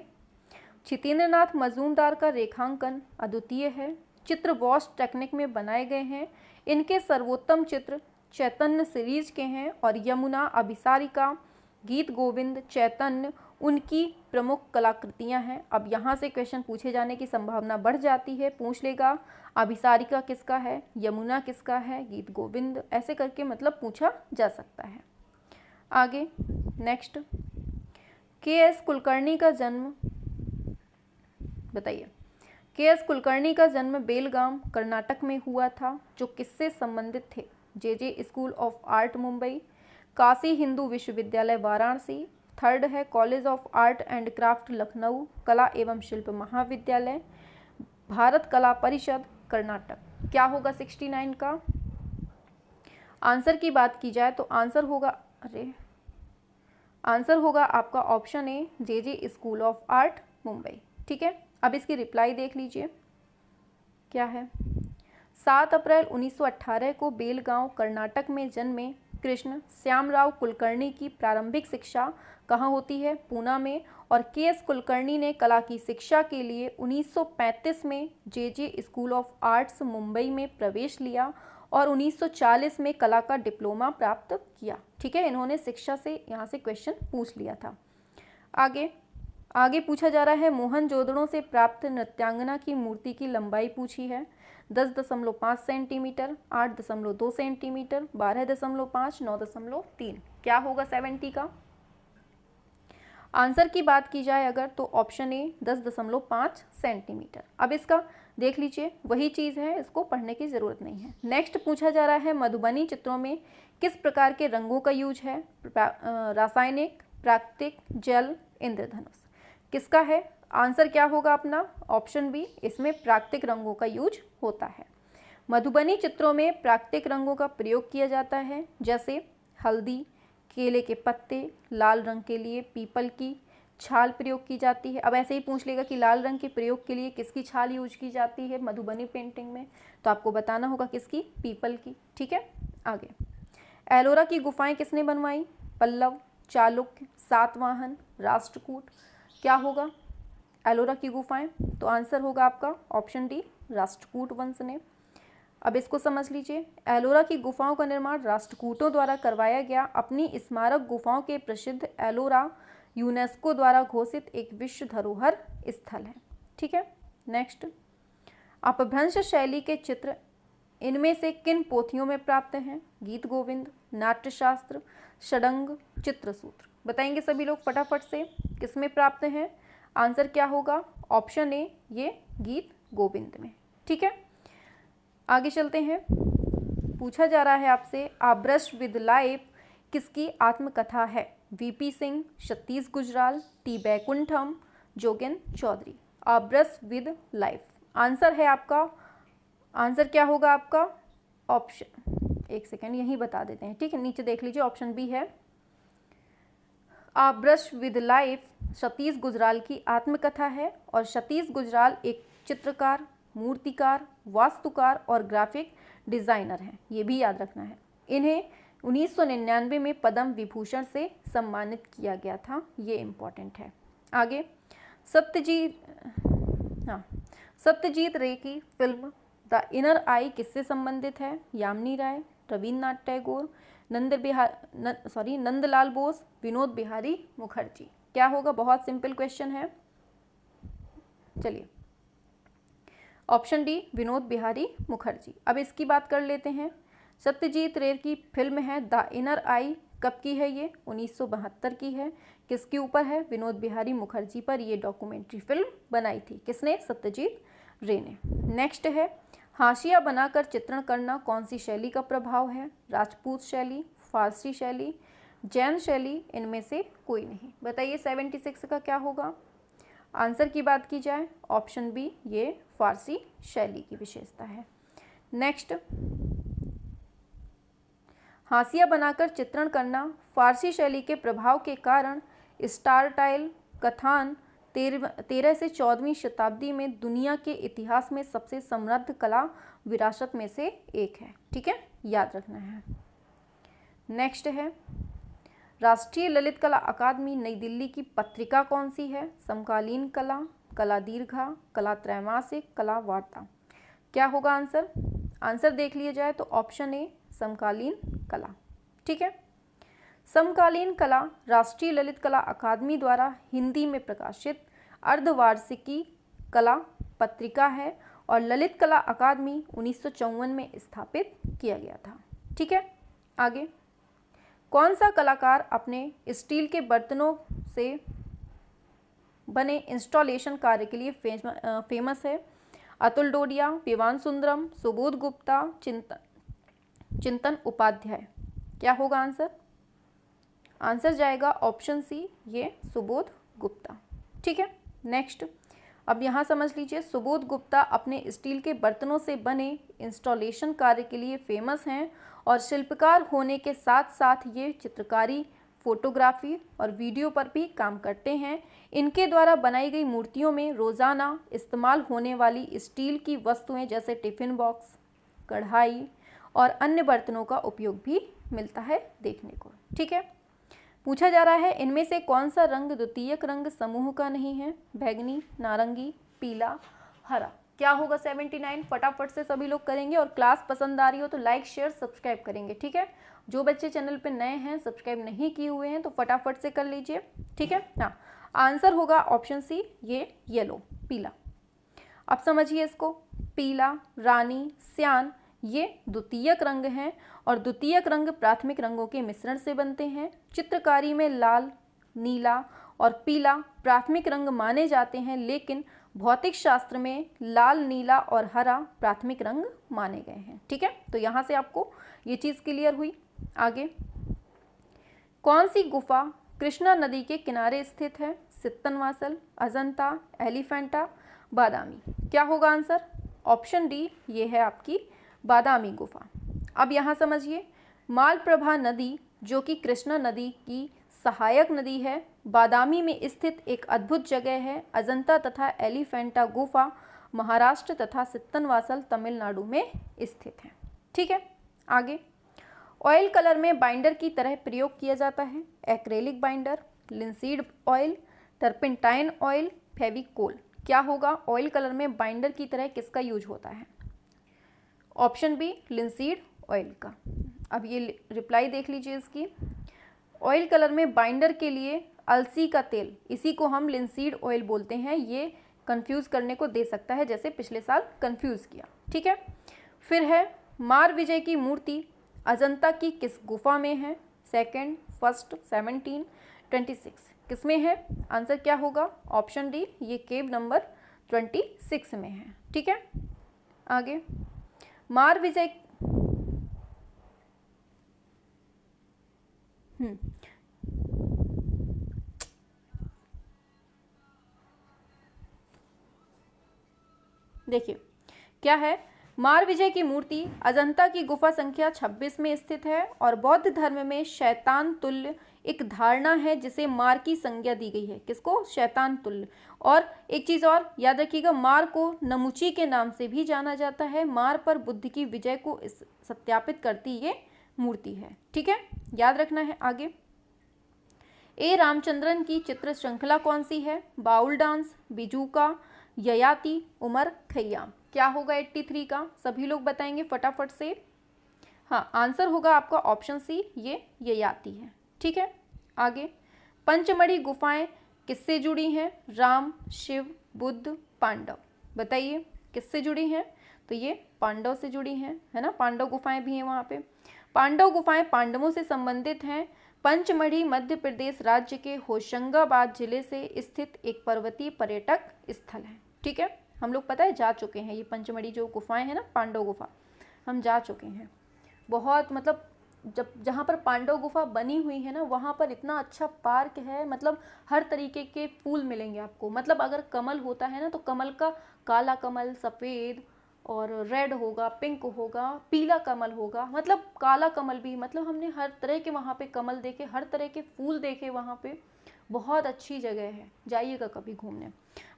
क्षितेंद्रनाथ मजूमदार का रेखांकन अद्वितीय है, चित्र वॉश टेक्निक में बनाए गए हैं। इनके सर्वोत्तम चित्र चैतन्य सीरीज के हैं, और यमुना, अभिसारिका, गीत गोविंद, चैतन्य उनकी प्रमुख कलाकृतियां हैं। अब यहाँ से क्वेश्चन पूछे जाने की संभावना बढ़ जाती है, पूछ लेगा अभिसारिका किसका है, यमुना किसका है, गीत गोविंद, ऐसे करके मतलब पूछा जा सकता है। आगे नेक्स्ट, के.एस. कुलकर्णी का जन्म, बताइए। के.एस. कुलकर्णी का जन्म बेलगाम, कर्नाटक में हुआ था, जो किससे संबंधित थे? JJ. School of art Mumbai, Kashi Hindu विश्वविद्यालय वाराणसी, थर्ड है college of art and craft Lucknow, कला एवं शिल्प महाविद्यालय, भारत कला परिषद, कर्नाटक। क्या होगा 69 का? आंसर की बात की जाए तो आंसर होगा आपका option A, JJ. School of art Mumbai, ठीक है। अब इसकी रिप्लाई देख लीजिए क्या है। 7 अप्रैल 1918 को बेलगांव, कर्नाटक में जन्मे कृष्ण श्यामराव कुलकर्णी की प्रारंभिक शिक्षा कहाँ होती है? पूना में, और के.एस. कुलकर्णी ने कला की शिक्षा के लिए 1935 में JJ. School of arts Mumbai में प्रवेश लिया, और 1940 में कला का डिप्लोमा प्राप्त किया, ठीक है। इन्होंने शिक्षा से यहाँ से क्वेश्चन पूछ लिया था। आगे पूछा जा रहा है, मोहनजोदड़ो से प्राप्त नृत्यांगना की मूर्ति की लंबाई पूछी है। 10.5 सेंटीमीटर, 8.2 सेंटीमीटर, 12.5, 9.3। क्या होगा 70 का? आंसर की बात की जाए अगर तो ऑप्शन ए 10.5 सेंटीमीटर। अब इसका देख लीजिए, वही चीज़ है, इसको पढ़ने की ज़रूरत नहीं है। नेक्स्ट पूछा जा रहा है मधुबनी चित्रों में किस प्रकार के रंगों का यूज है? रासायनिक, प्राकृतिक, जल, इंद्रधनुष। किसका है आंसर? क्या होगा अपना? ऑप्शन बी, इसमें प्राकृतिक रंगों का यूज होता है। मधुबनी चित्रों में प्राकृतिक रंगों का प्रयोग किया जाता है, जैसे हल्दी, केले के पत्ते, लाल रंग के लिए पीपल की छाल प्रयोग की जाती है। अब ऐसे ही पूछ लेगा कि लाल रंग के प्रयोग के लिए किसकी छाल यूज की जाती है मधुबनी पेंटिंग में, तो आपको बताना होगा किसकी? पीपल की। ठीक है, आगे। एलोरा की गुफाएं किसने बनवाई? पल्लव, चालुक्य, सातवाहन, राष्ट्रकूट। क्या होगा एलोरा की गुफाएं? तो आंसर होगा आपका ऑप्शन डी, राष्ट्रकूट वंश ने। अब इसको समझ लीजिए, एलोरा की गुफाओं का निर्माण राष्ट्रकूटों द्वारा करवाया गया। अपनी स्मारक गुफाओं के प्रसिद्ध एलोरा यूनेस्को द्वारा घोषित एक विश्व धरोहर स्थल है। ठीक है, नेक्स्ट। अपभ्रंश शैली के चित्र इनमें से किन पोथियों में प्राप्त हैं? गीत गोविंद, नाट्यशास्त्र, षडंग, चित्रसूत्र। बताएंगे सभी लोग फटाफट से किस में प्राप्त हैं? आंसर क्या होगा? ऑप्शन ए, ये गीत गोविंद में। ठीक है, आगे चलते हैं। पूछा जा रहा है आपसे, आब्रश विद लाइफ किसकी आत्मकथा है? VP Singh, Satish Gujral, T Vaikuntham, Jogen Chowdhury. A brush with life answer है आपका। आंसर क्या होगा आपका? ऑप्शन, एक सेकेंड यहीं बता देते हैं। ठीक है, नीचे देख लीजिए, ऑप्शन बी है। आब्रश विद लाइफ सतीश गुजराल की आत्मकथा है, और सतीश गुजराल एक चित्रकार, मूर्तिकार, वास्तुकार और ग्राफिक डिज़ाइनर हैं। ये भी याद रखना है। इन्हें 1999 में पद्म विभूषण से सम्मानित किया गया था। ये इम्पॉर्टेंट है। आगे, सत्यजीत रे की फिल्म द इनर आई किससे संबंधित है? यामिनी राय, रविन्द्रनाथ टैगोर, नंदलाल बोस, विनोद बिहारी मुखर्जी। क्या होगा? बहुत सिंपल क्वेश्चन है। चलिए, ऑप्शन डी, विनोद बिहारी मुखर्जी। अब इसकी बात कर लेते हैं। सत्यजीत रे की फिल्म है द इनर आई। कब की है ये? 1972 की है। किसके ऊपर है? विनोद बिहारी मुखर्जी पर ये डॉक्यूमेंट्री फिल्म बनाई थी। किसने? सत्यजीत रे ने। नेक्स्ट है, हाशिया बनाकर चित्रण करना कौन सी शैली का प्रभाव है? राजपूत शैली, फारसी शैली, जैन शैली, इनमें से कोई नहीं। बताइए 76 का क्या होगा? आंसर की बात की जाए, ऑप्शन बी, ये फारसी शैली की विशेषता है। नेक्स्ट, हाशिया बनाकर चित्रण करना फारसी शैली के प्रभाव के कारण स्टार टाइल कथान 13 से 14वीं शताब्दी में दुनिया के इतिहास में सबसे समृद्ध कला विरासत में से एक है। ठीक है, याद रखना है। नेक्स्ट है, राष्ट्रीय ललित कला अकादमी नई दिल्ली की पत्रिका कौन सी है? समकालीन कला, कला दीर्घा, कला त्रैमासिक, कला वार्ता। क्या होगा आंसर? आंसर देख लिया जाए तो ऑप्शन ए, समकालीन कला। ठीक है, समकालीन कला राष्ट्रीय ललित कला अकादमी द्वारा हिंदी में प्रकाशित अर्धवार्षिकी कला पत्रिका है, और ललित कला अकादमी 1954 में स्थापित किया गया था। ठीक है, आगे, कौन सा कलाकार अपने स्टील के बर्तनों से बने इंस्टॉलेशन कार्य के लिए फेमस है? अतुल डोडिया, विवान सुंदरम, सुबोध गुप्ता, चिंतन उपाध्याय। क्या होगा आंसर? आंसर जाएगा ऑप्शन सी, ये सुबोध गुप्ता। ठीक है, नेक्स्ट, अब यहाँ समझ लीजिए, सुबोध गुप्ता अपने स्टील के बर्तनों से बने इंस्टॉलेशन कार्य के लिए फेमस हैं, और शिल्पकार होने के साथ साथ ये चित्रकारी, फोटोग्राफी और वीडियो पर भी काम करते हैं। इनके द्वारा बनाई गई मूर्तियों में रोज़ाना इस्तेमाल होने वाली स्टील की वस्तुएं जैसे टिफ़िन बॉक्स, कढ़ाई और अन्य बर्तनों का उपयोग भी मिलता है देखने को। ठीक है, पूछा जा रहा है, इनमें से कौन सा रंग द्वितीयक रंग समूह का नहीं है? बैंगनी, नारंगी, पीला, हरा। क्या होगा 79? फटाफट से सभी लोग करेंगे, और क्लास पसंद आ रही हो तो लाइक शेयर सब्सक्राइब करेंगे। ठीक है, जो बच्चे चैनल पे नए हैं, सब्सक्राइब नहीं किए हुए हैं, तो फटाफट से कर लीजिए। ठीक है, हाँ, आंसर होगा ऑप्शन सी, ये येलो, पीला। अब समझिए इसको, पीला, रानी, श्यान, ये द्वितीयक रंग हैं, और द्वितीयक रंग प्राथमिक रंगों के मिश्रण से बनते हैं। चित्रकारी में लाल, नीला और पीला प्राथमिक रंग माने जाते हैं, लेकिन भौतिक शास्त्र में लाल, नीला और हरा प्राथमिक रंग माने गए हैं। ठीक है, तो यहाँ से आपको ये चीज़ क्लियर हुई। आगे, कौन सी गुफा कृष्णा नदी के किनारे स्थित है? सित्तनवासल, अजंता, एलिफेंटा, बादामी। क्या होगा आंसर? ऑप्शन डी, ये है आपकी बादामी गुफा। अब यहाँ समझिए, मालप्रभा नदी जो कि कृष्णा नदी की सहायक नदी है, बादामी में स्थित एक अद्भुत जगह है। अजंता तथा एलिफेंटा गुफा महाराष्ट्र तथा सित्तनवासल तमिलनाडु में स्थित है। ठीक है, आगे, ऑयल कलर में बाइंडर की तरह प्रयोग किया जाता है। Acrylic binder, linseed oil, turpentine oil, Fevicol. क्या होगा? ऑयल कलर में बाइंडर की तरह किसका यूज होता है? ऑप्शन बी, लिंसीड ऑयल का। अब ये रिप्लाई देख लीजिए इसकी। ऑयल कलर में बाइंडर के लिए अलसी का तेल, इसी को हम लिंसीड ऑयल बोलते हैं। ये कंफ्यूज करने को दे सकता है, जैसे पिछले साल कंफ्यूज किया। ठीक है, फिर है मार विजय की मूर्ति अजंता की किस गुफा में है? सेकंड, फर्स्ट, 17, 26, किस में है? आंसर क्या होगा? ऑप्शन डी, ये केव नंबर 26 में है। ठीक है, आगे, मार विजय देखिए क्या है, मार विजय की मूर्ति अजंता की गुफा संख्या 26 में स्थित है और बौद्ध धर्म में शैतान तुल्य एक धारणा है जिसे मार की संज्ञा दी गई है। किसको? शैतान तुल्य। और एक चीज़ और याद रखिएगा, मार को नमुची के नाम से भी जाना जाता है। मार पर बुद्ध की विजय को सत्यापित करती ये मूर्ति है। ठीक है, याद रखना है। आगे, ए रामचंद्रन की चित्र श्रृंखला कौन सी है? Baul dance, Bijuka, Yayati, Omar Khayyam. क्या होगा 83 का? सभी लोग बताएंगे फटाफट से। हाँ, आंसर होगा आपका ऑप्शन सी, ये ययाति है। ठीक है, आगे, पंचमढ़ी गुफाएं किससे जुड़ी हैं? राम, शिव, बुद्ध, पांडव। बताइए किससे जुड़ी हैं? तो ये पांडव से जुड़ी हैं, है ना। पांडव गुफाएं भी हैं वहाँ पे। पांडव गुफाएं पांडवों से संबंधित हैं। पंचमढ़ी मध्य प्रदेश राज्य के होशंगाबाद जिले से स्थित एक पर्वतीय पर्यटक स्थल है। ठीक है, हम लोग पता है जा चुके हैं, ये पंचमढ़ी जो गुफाएं हैं ना, पांडव गुफा, हम जा चुके हैं। बहुत मतलब जब जहाँ पर पांडव गुफा बनी हुई है ना, वहाँ पर इतना अच्छा पार्क है, मतलब हर तरीके के फूल मिलेंगे आपको। मतलब अगर कमल होता है ना, तो कमल का काला कमल, सफ़ेद और रेड होगा, पिंक होगा, पीला कमल होगा, मतलब काला कमल भी, मतलब हमने हर तरह के वहाँ पे कमल देखे, हर तरह के फूल देखे वहाँ पे। बहुत अच्छी जगह है, जाइएगा कभी घूमने।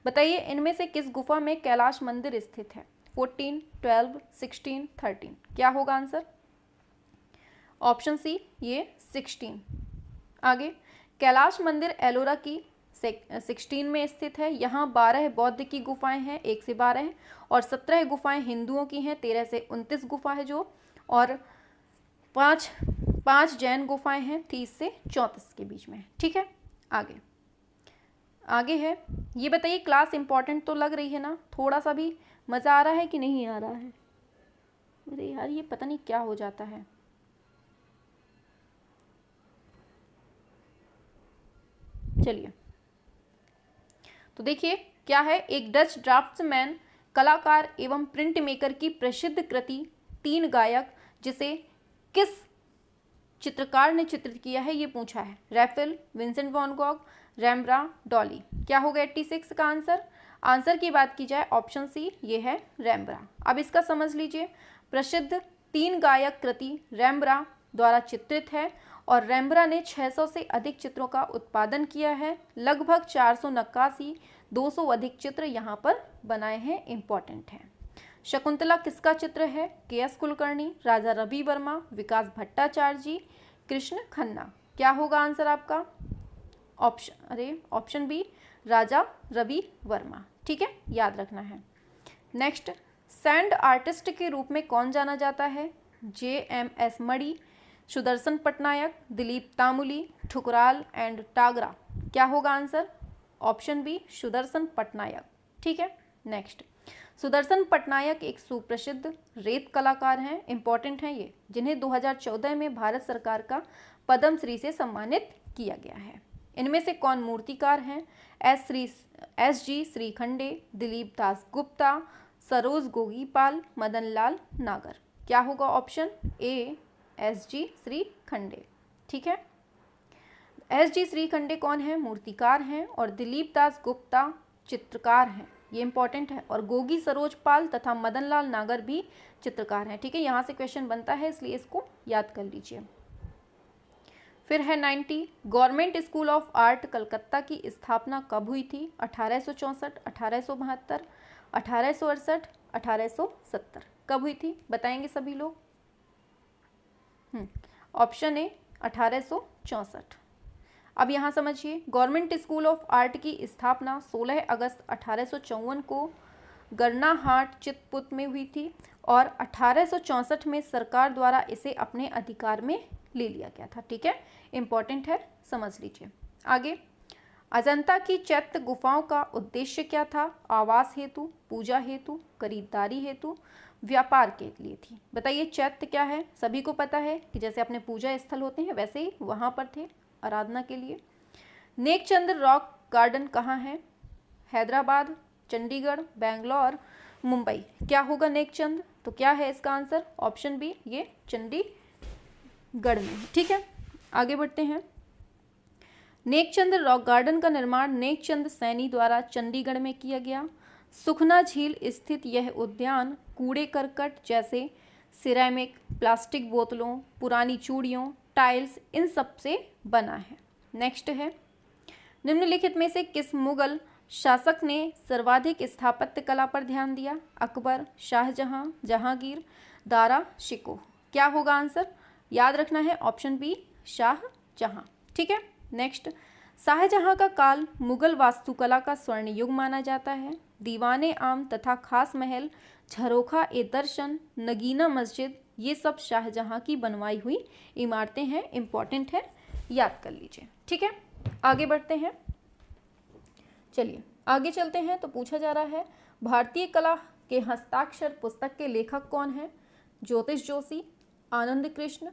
बताइए इनमें से किस गुफा में कैलाश मंदिर स्थित है? 14, 12, 16, 13। क्या होगा आंसर? ऑप्शन सी, ये 16। आगे, कैलाश मंदिर एलोरा की 16 में स्थित है। यहाँ 12 बौद्ध की गुफाएं हैं, 1 से 12, और 17 गुफाएं हिंदुओं की हैं, 13 से 29 गुफा है जो, और 5 जैन गुफाएं हैं, 30 से 34 के बीच में। ठीक है, आगे है, ये बताइए क्लास इंपॉर्टेंट तो लग रही है ना? थोड़ा सा भी मज़ा आ रहा है कि नहीं आ रहा है? अरे यार, ये पता नहीं क्या हो जाता है। चलिए, तो देखिए क्या है, एक डच ड्राफ्ट्समैन कलाकार एवं प्रिंट मेकर की प्रसिद्ध कृति 3 गायक, जिसे किस चित्रकार ने चित्रित किया है, ये पूछा है। Raphael, Vincent Van Gogh, Rembrandt, Dali. क्या होगा 86 का आंसर? आंसर की बात की जाए, ऑप्शन सी, ये है रैम्ब्रा। अब इसका समझ लीजिए, प्रसिद्ध 3 गायक कृति रैम्ब्रा द्वारा चित्रित है और रैम्ब्रा ने 600 से अधिक चित्रों का उत्पादन किया है। लगभग 400 नक्काशी, 200 अधिक चित्र यहाँ पर बनाए हैं, इंपॉर्टेंट है। शकुंतला किसका चित्र है? के.एस. कुलकर्णी, राजा रवि वर्मा, विकास भट्टाचार्य जी, कृष्ण खन्ना। क्या होगा आंसर आपका? Option B, Raja Ravi Varma. ठीक है, याद रखना है। नेक्स्ट, सैंड आर्टिस्ट के रूप में कौन जाना जाता है? J.M.S. मणि, सुदर्शन पटनायक, दिलीप तामुली, ठुकराल एंड टागरा। क्या होगा answer? Option B, Sudarshan Pattnaik. ठीक है, नेक्स्ट, सुदर्शन पटनायक एक सुप्रसिद्ध रेत कलाकार हैं, इंपॉर्टेंट हैं ये, जिन्हें 2014 में भारत सरकार का पद्म श्री से सम्मानित किया गया है। इनमें से कौन मूर्तिकार हैं? एस जी श्रीखंडे, दिलीप दास गुप्ता, सरोज गोगीपाल, मदन लाल नागर। क्या होगा ऑप्शन ए, एस जी श्रीखंडे। ठीक है, एस जी श्रीखंडे कौन है? मूर्तिकार हैं, और दिलीप दास गुप्ता चित्रकार हैं, ये इंपॉर्टेंट है, और गोगी सरोज पाल तथा मदन लाल नागर भी चित्रकार हैं। ठीक है, यहाँ से क्वेश्चन बनता है, इसलिए इसको याद कर लीजिए। फिर है 90, government school of art Calcutta की स्थापना कब हुई थी? 1864, 1872, 1868, 1870। कब हुई थी बताएंगे सभी लोग? Option A 1864। अब यहाँ समझिए, गवर्नमेंट स्कूल ऑफ आर्ट की स्थापना 16 अगस्त 1854 को गरनाहाट चित्रकूट में हुई थी, और 1864 में सरकार द्वारा इसे अपने अधिकार में ले लिया गया था। ठीक है, इंपॉर्टेंट है, समझ लीजिए। आगे, अजंता की चैत्य गुफाओं का उद्देश्य क्या था? आवास हेतु, पूजा हेतु, खरीदारी हेतु, व्यापार के लिए थी। बताइए चैत्य क्या है? सभी को पता है कि जैसे अपने पूजा स्थल होते हैं वैसे ही वहाँ पर थे आराधना के लिए। नेकचंद रॉक गार्डन कहाँ है? हैदराबाद, चंडीगढ़, बेंगलोर, मुंबई। क्या होगा नेकचंद? तो क्या है इसका आंसर? ऑप्शन बी, ये चंडीगढ़ में। ठीक है, आगे बढ़ते हैं। नेकचंद रॉक गार्डन का निर्माण नेकचंद सैनी द्वारा चंडीगढ़ में किया गया। सुखना झील स्थित यह उद्यान कूड़े करकट जैसे सिरेमिक, प्लास्टिक बोतलों, पुरानी चूड़ियों, टाइल्स, इन सब से बना है। नेक्स्ट है, निम्नलिखित में से किस मुगल शासक ने सर्वाधिक स्थापत्य कला पर ध्यान दिया? अकबर, शाहजहां, जहांगीर, दारा शिकोह। क्या होगा आंसर? याद रखना है ऑप्शन बी, शाहजहां। ठीक है, नेक्स्ट, शाहजहां का काल मुगल वास्तुकला का स्वर्ण युग माना जाता है। दीवाने आम तथा खास महल, झरोखा ए दर्शन, नगीना मस्जिद, ये सब शाहजहां की बनवाई हुई इमारतें हैं, इंपॉर्टेंट है, याद कर लीजिए। ठीक है, आगे बढ़ते हैं। चलिए आगे चलते हैं। तो पूछा जा रहा है, भारतीय कला के हस्ताक्षर पुस्तक के लेखक कौन हैं? ज्योतिष जोशी, आनंद कृष्ण,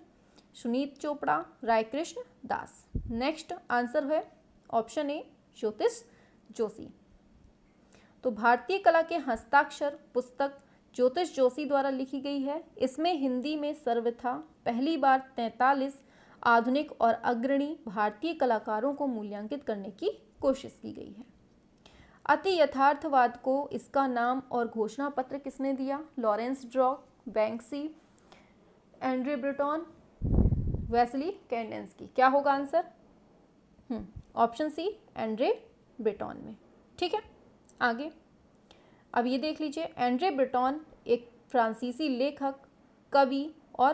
सुनीत चोपड़ा, रायकृष्ण दास। नेक्स्ट आंसर है ऑप्शन ए, ज्योतिष जोशी। तो भारतीय कला के हस्ताक्षर पुस्तक ज्योतिष जोशी द्वारा लिखी गई है। इसमें हिंदी में सर्वथा पहली बार 43 आधुनिक और अग्रणी भारतीय कलाकारों को मूल्यांकित करने की कोशिश की गई है। अति यथार्थवाद को इसका नाम और घोषणा पत्र किसने दिया? लॉरेंस ड्रॉक, Banksy, Andre Breton, Wassily Kandinsky. क्या होगा answer? Option C, Andre Breton में। ठीक है, आगे अब ये देख लीजिए, एंड्रे ब्रेटॉन एक फ्रांसीसी लेखक, कवि और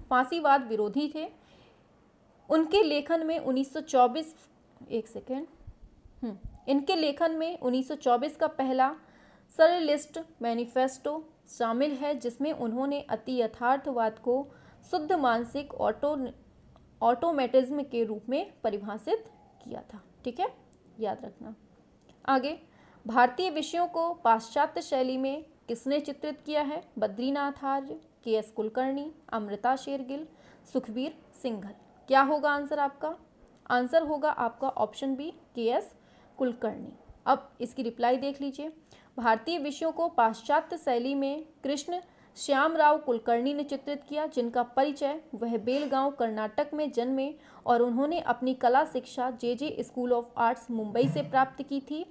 फांसीवाद विरोधी थे। उनके लेखन में 1924 इनके लेखन में 1924 का पहला सरलिस्ट मैनिफेस्टो शामिल है, जिसमें उन्होंने अति यथार्थवाद को शुद्ध मानसिक ऑटोमेटिज्म के रूप में परिभाषित किया था। ठीक है, याद रखना। आगे, भारतीय विषयों को पाश्चात्य शैली में किसने चित्रित किया है? बद्रीनाथ आर्य, के.एस. कुलकर्णी, अमृता शेरगिल, सुखबीर सिंघल। क्या होगा आंसर आपका? आंसर होगा आपका ऑप्शन बी, के.एस. कुलकर्णी। अब इसकी रिप्लाई देख लीजिए। भारतीय विषयों को पाश्चात्य शैली में कृष्ण श्यामराव कुलकर्णी ने चित्रित किया, जिनका परिचय वह बेलगांव कर्नाटक में जन्मे और उन्होंने अपनी कला शिक्षा जे स्कूल ऑफ आर्ट्स मुंबई से प्राप्त की थी,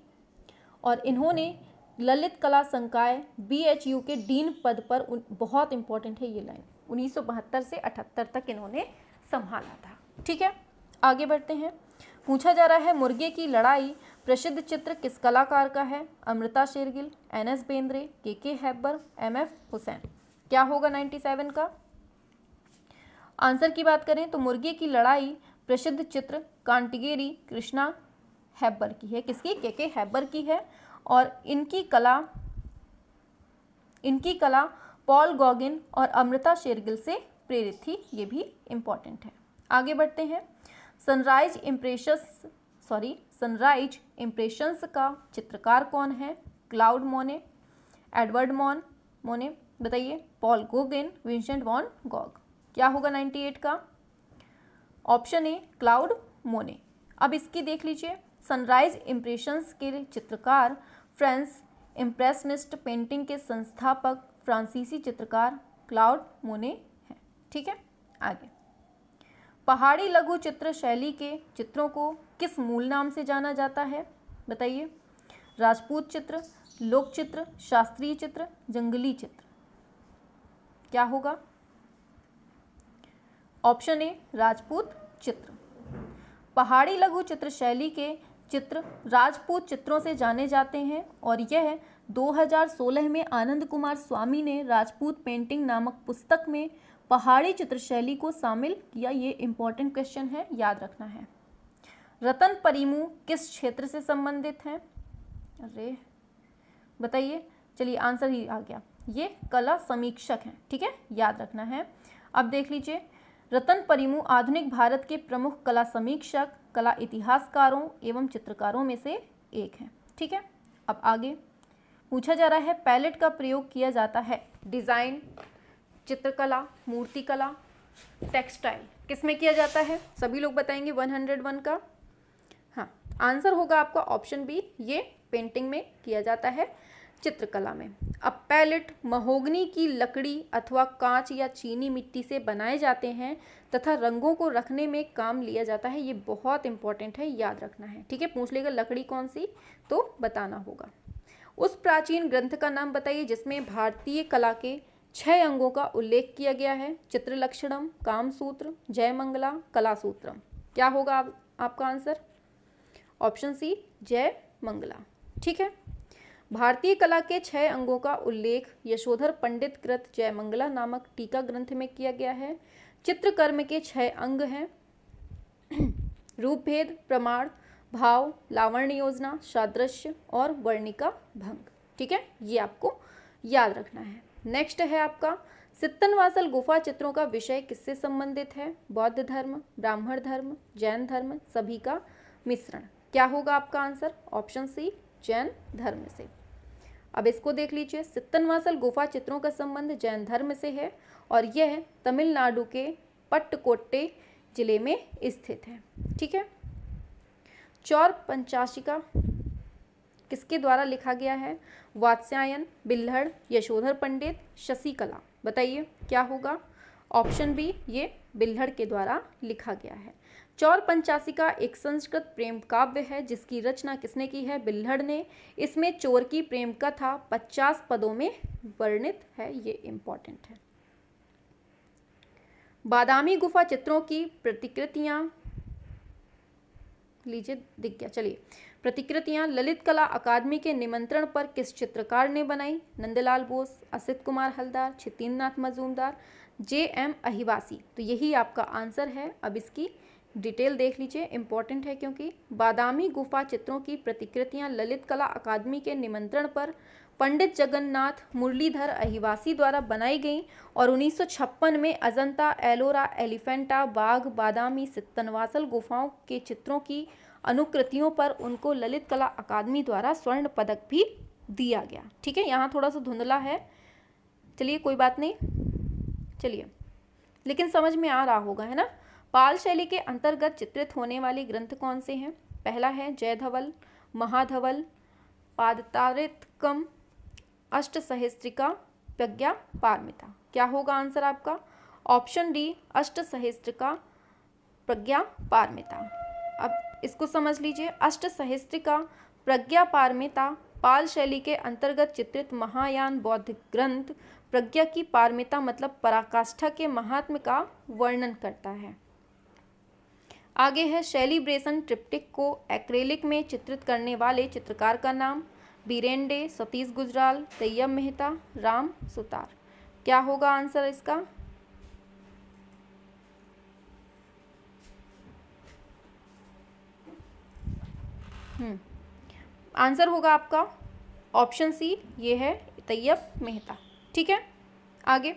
और इन्होंने ललित कला संकाय BHU के डीन पद पर, बहुत इंपॉर्टेंट है ये लाइन, 1972 से 78 तक इन्होंने संभाला था। ठीक है, आगे बढ़ते हैं। पूछा जा रहा है, मुर्गे की लड़ाई प्रसिद्ध चित्र किस कलाकार का है? अमृता शेरगिल, NS बेंद्रे, के हैबर, MF हुसैन। क्या होगा 97 का आंसर की बात करें तो मुर्गे की लड़ाई प्रसिद्ध चित्र कांटिगेरी कृष्णा हैबर की है। किसकी? के हैबर की है, और इनकी कला पॉल गॉगिन और अमृता शेरगिल से प्रेरित थी, ये भी इंपॉर्टेंट है। आगे बढ़ते हैं। सनराइज इम्प्रेशंस का चित्रकार कौन है? क्लाउड मोने, एडवर्ड मोने, बताइए, Paul Gauguin, Vincent Van Gogh. क्या होगा 98 का? ऑप्शन ए, क्लाउड मोने। अब इसकी देख लीजिए, सनराइज इम्प्रेशंस के चित्रकार, फ्रेंच इम्प्रेशनिस्ट पेंटिंग के संस्थापक फ्रांसीसी चित्रकार क्लाउड मोने हैं। ठीक है, आगे। पहाड़ी लघु चित्र शैली के चित्रों को किस मूल नाम से जाना जाता है, बताइए। राजपूत चित्र, लोक चित्र, शास्त्रीय चित्र, जंगली चित्र, क्या होगा? ऑप्शन ए राजपूत चित्र। पहाड़ी लघु चित्र शैली के चित्र राजपूत चित्रों से जाने जाते हैं और यह 2016 में आनंद कुमार स्वामी ने राजपूत पेंटिंग नामक पुस्तक में पहाड़ी चित्र शैली को शामिल किया। ये इंपॉर्टेंट क्वेश्चन है, याद रखना है। रतन परिमू किस क्षेत्र से संबंधित हैं? अरे बताइए, चलिए आंसर ही आ गया, ये कला समीक्षक हैं। ठीक है, याद रखना है। अब देख लीजिए, रतन परिमू आधुनिक भारत के प्रमुख कला समीक्षक, कला इतिहासकारों एवं चित्रकारों में से एक हैं। ठीक है, अब आगे पूछा जा रहा है, पैलेट का प्रयोग किया जाता है डिज़ाइन, चित्रकला, मूर्तिकला, टेक्सटाइल, किस में किया जाता है? सभी लोग बताएंगे 101 का। हाँ, आंसर होगा आपका ऑप्शन बी, ये पेंटिंग में किया जाता है, चित्रकला में। अब पैलेट महोगनी की लकड़ी अथवा कांच या चीनी मिट्टी से बनाए जाते हैं तथा रंगों को रखने में काम लिया जाता है। ये बहुत इंपॉर्टेंट है, याद रखना है। ठीक है, पूछ लेगा लकड़ी कौन सी, तो बताना होगा। उस प्राचीन ग्रंथ का नाम बताइए जिसमें भारतीय कला के 6 अंगों का उल्लेख किया गया है। चित्रलक्षणम, कामसूत्र, जयमंगला, कलासूत्रम, क्या होगा आपका आंसर? ऑप्शन सी जयमंगला। ठीक है, भारतीय कला के 6 अंगों का उल्लेख यशोधर पंडित कृत जयमंगला नामक टीका ग्रंथ में किया गया है। चित्रकर्म के 6 अंग हैं, रूपभेद, प्रमाण, भाव, लावण्य योजना, सादृश्य और वर्णिका भंग। ठीक है, ये आपको याद रखना है। नेक्स्ट है आपका, सित्तनवासल गुफा चित्रों का विषय किससे संबंधित है? बौद्ध धर्म, ब्राह्मण धर्म, जैन धर्म, सभी का मिश्रण, क्या होगा आपका आंसर? ऑप्शन सी जैन धर्म से। अब इसको देख लीजिए, सित्तनवासल गुफा चित्रों का संबंध जैन धर्म से है और यह तमिलनाडु के पट्टकोट्टे जिले में स्थित है। ठीक है, चौर पंचाशिका किसके द्वारा लिखा गया है? वात्स्यायन, बिल्हड़, यशोधर पंडित, शशिकला, बताइए क्या होगा? ऑप्शन बी, ये बिल्हड़ के द्वारा लिखा गया है। चौर पंचाशिका एक संस्कृत प्रेम काव्य है जिसकी रचना किसने की है? बिल्हड़ ने। इसमें चोर की प्रेम कथा 50 पदों में वर्णित है, ये इंपॉर्टेंट है। बादामी गुफा चित्रों की प्रतिकृतियां लीजिए, दिख गया, चलिए। प्रतिकृतियां ललित कला अकादमी के निमंत्रण पर किस चित्रकार ने बनाई? नंदलाल बोस, असित कुमार हलदार, छितेंद्रनाथ मजूमदार, JM अहिवासी, तो यही आपका आंसर है। अब इसकी डिटेल देख लीजिए, इंपॉर्टेंट है क्योंकि बादामी गुफा चित्रों की प्रतिकृतियां ललित कला अकादमी के निमंत्रण पर पंडित जगन्नाथ मुरलीधर अहिवासी द्वारा बनाई गई और 1956 में अजंता, एलोरा, एलिफेंटा, बाघ, बादामी, सित्तनवासल गुफाओं के चित्रों की अनुकृतियों पर उनको ललित कला अकादमी द्वारा स्वर्ण पदक भी दिया गया। ठीक है, यहाँ थोड़ा सा धुंधला है, चलिए कोई बात नहीं, चलिए, लेकिन समझ में आ रहा होगा, है ना। पाल शैली के अंतर्गत चित्रित होने वाले ग्रंथ कौन से हैं? पहला है जयधवल, महाधवल, पादतारिकम, अष्टसहस्त्रिका, प्रज्ञा पारमिता, क्या होगा आंसर आपका? ऑप्शन डी, अष्टसहस्त्रिका, प्रज्ञा पारमिता। अब इसको समझ लीजिए, अष्टसहस्त्रिका, प्रज्ञा पारमिता पाल शैली के अंतर्गत चित्रित महायान बौद्ध ग्रंथ, प्रज्ञा की पारमिता मतलब पराकाष्ठा के महात्म्य का वर्णन करता है। आगे है सेलिब्रेशन ट्रिप्टिक को एक्रेलिक में चित्रित करने वाले चित्रकार का नाम? बीरेंडे, सतीश गुजराल, तैयब मेहता, राम सुतार, क्या होगा आंसर इसका? आंसर होगा आपका ऑप्शन सी, ये है तैयब मेहता। ठीक है, आगे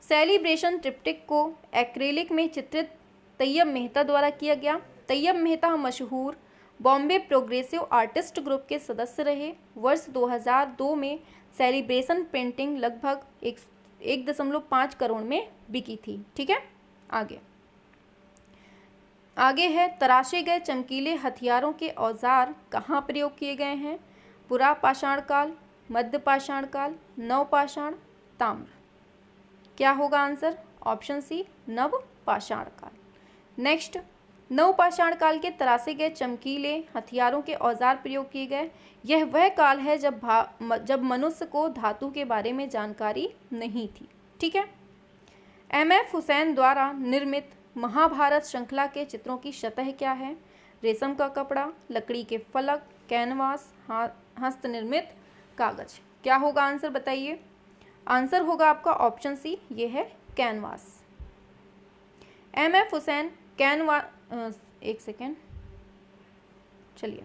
सेलिब्रेशन ट्रिप्टिक को एक्रेलिक में चित्रित तैयब मेहता द्वारा किया गया। तैयब मेहता मशहूर बॉम्बे प्रोग्रेसिव आर्टिस्ट ग्रुप के सदस्य रहे। वर्ष 2002 में सेलिब्रेशन पेंटिंग लगभग 1.5 करोड़ में बिकी थी। ठीक है, आगे आगे है, तराशे गए चमकीले हथियारों के औजार कहाँ प्रयोग किए गए हैं? पुरापाषाण काल, मध्य पाषाण काल, नवपाषाण, ताम्र। क्या होगा आंसर? ऑप्शन सी, नवपाषाण काल। नेक्स्ट, नवपाषाण काल के तराशे गए चमकीले हथियारों के औजार प्रयोग किए गए। यह वह काल है जब मनुष्य को धातु के बारे में जानकारी नहीं थी। ठीक है। एम.एफ. हुसैन द्वारा निर्मित महाभारत श्रृंखला के चित्रों की सतह क्या है? रेशम का कपड़ा, लकड़ी के फलक, कैनवास, हस्तनिर्मित कागज। क्या होगा आंसर बताइए? आंसर होगा आपका ऑप्शन सी, ये है कैनवास। एम.एफ. हुसैन एक सेकेंड, चलिए।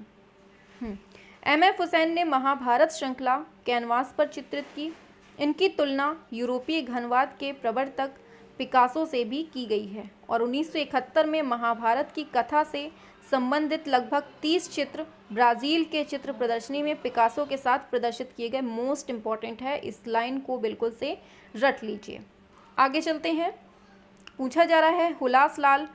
एम.एफ. हुसैन ने महाभारत श्रृंखला कैनवास पर चित्रित की। इनकी तुलना यूरोपीय घनवाद के प्रवर्तक पिकासो से भी की गई है और 1971 में महाभारत की कथा से संबंधित लगभग 30 चित्र ब्राज़ील के चित्र प्रदर्शनी में पिकासो के साथ प्रदर्शित किए गए। मोस्ट इम्पॉर्टेंट है, इस लाइन को बिल्कुल से रट लीजिए। आगे चलते हैं। पूछा जा रहा है, हुलासलाल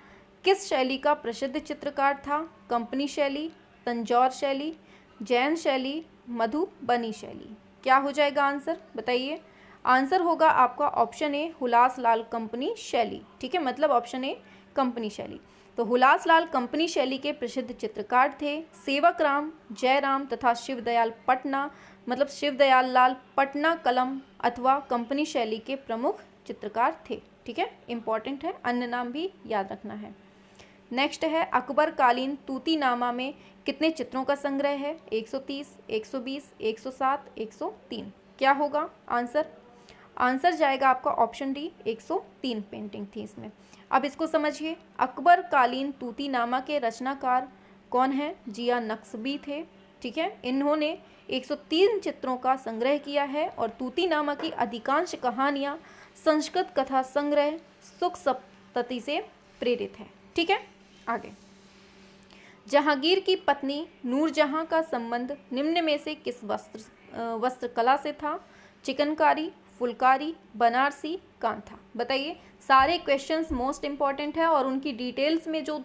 किस शैली का प्रसिद्ध चित्रकार था? कंपनी शैली, तंजौर शैली, जैन शैली, मधुबनी शैली। क्या हो जाएगा आंसर बताइए? आंसर होगा आपका ऑप्शन ए, हुलासलाल कंपनी शैली। ठीक है, मतलब ऑप्शन ए कंपनी शैली। तो हुलासलाल कंपनी शैली के प्रसिद्ध चित्रकार थे सेवक राम, जयराम तथा शिवदयाल पटना, मतलब शिवदयाल लाल पटना कलम अथवा कंपनी शैली के प्रमुख चित्रकार थे। ठीक है, इंपॉर्टेंट है, अन्य नाम भी याद रखना है। नेक्स्ट है, अकबर कालीन तूतीनामा में कितने चित्रों का संग्रह है? 130, 120, 107, 103। क्या होगा आंसर? आंसर जाएगा आपका ऑप्शन डी, 103 पेंटिंग थी इसमें। अब इसको समझिए, अकबर कालीन तूतीनामा के रचनाकार कौन है? जिया नक्शबी थे। ठीक है, इन्होंने 103 चित्रों का संग्रह किया है और तूतीनामा की अधिकांश कहानियाँ संस्कृत कथा संग्रह सुख सप्तती से प्रेरित है। ठीक है, आगे। जहांगीर की पत्नी नूरजहां का संबंध निम्न में से किस वस्त्रकला से था? चिकनकारी, फुलकारी, बनारसी, कांथा। बताइए। सारे क्वेश्चंस मोस्ट इंपॉर्टेंट है और उनकी डिटेल्स में जो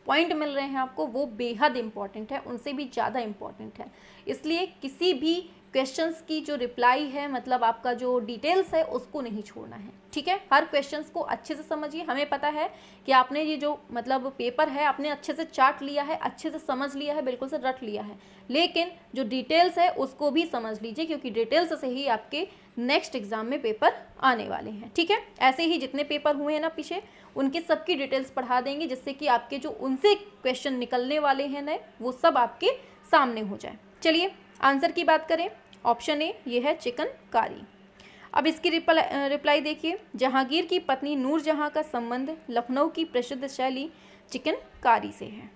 पॉइंट मिल रहे हैं आपको वो बेहद इंपॉर्टेंट है, उनसे भी ज़्यादा इंपॉर्टेंट है। इसलिए किसी भी क्वेश्चंस की जो रिप्लाई है, मतलब आपका जो डिटेल्स है, उसको नहीं छोड़ना है। ठीक है, हर क्वेश्चंस को अच्छे से समझिए। हमें पता है कि आपने ये जो मतलब पेपर है आपने अच्छे से चार्ट लिया है, अच्छे से समझ लिया है, बिल्कुल से रट लिया है, लेकिन जो डिटेल्स है उसको भी समझ लीजिए, क्योंकि डिटेल्स से ही आपके नेक्स्ट एग्जाम में पेपर आने वाले हैं। ठीक है, ऐसे ही जितने पेपर हुए हैं ना पीछे, उनके सबकी डिटेल्स पढ़ा देंगे, जिससे कि आपके जो उनसे क्वेश्चन निकलने वाले हैं नए, वो सब आपके सामने हो जाए। चलिए आंसर की बात करें, ऑप्शन ए ये है चिकनकारी। अब इसकी रिप्लाई देखिए। जहांगीर की पत्नी नूरजहां का संबंध लखनऊ की प्रसिद्ध शैली चिकनकारी से है।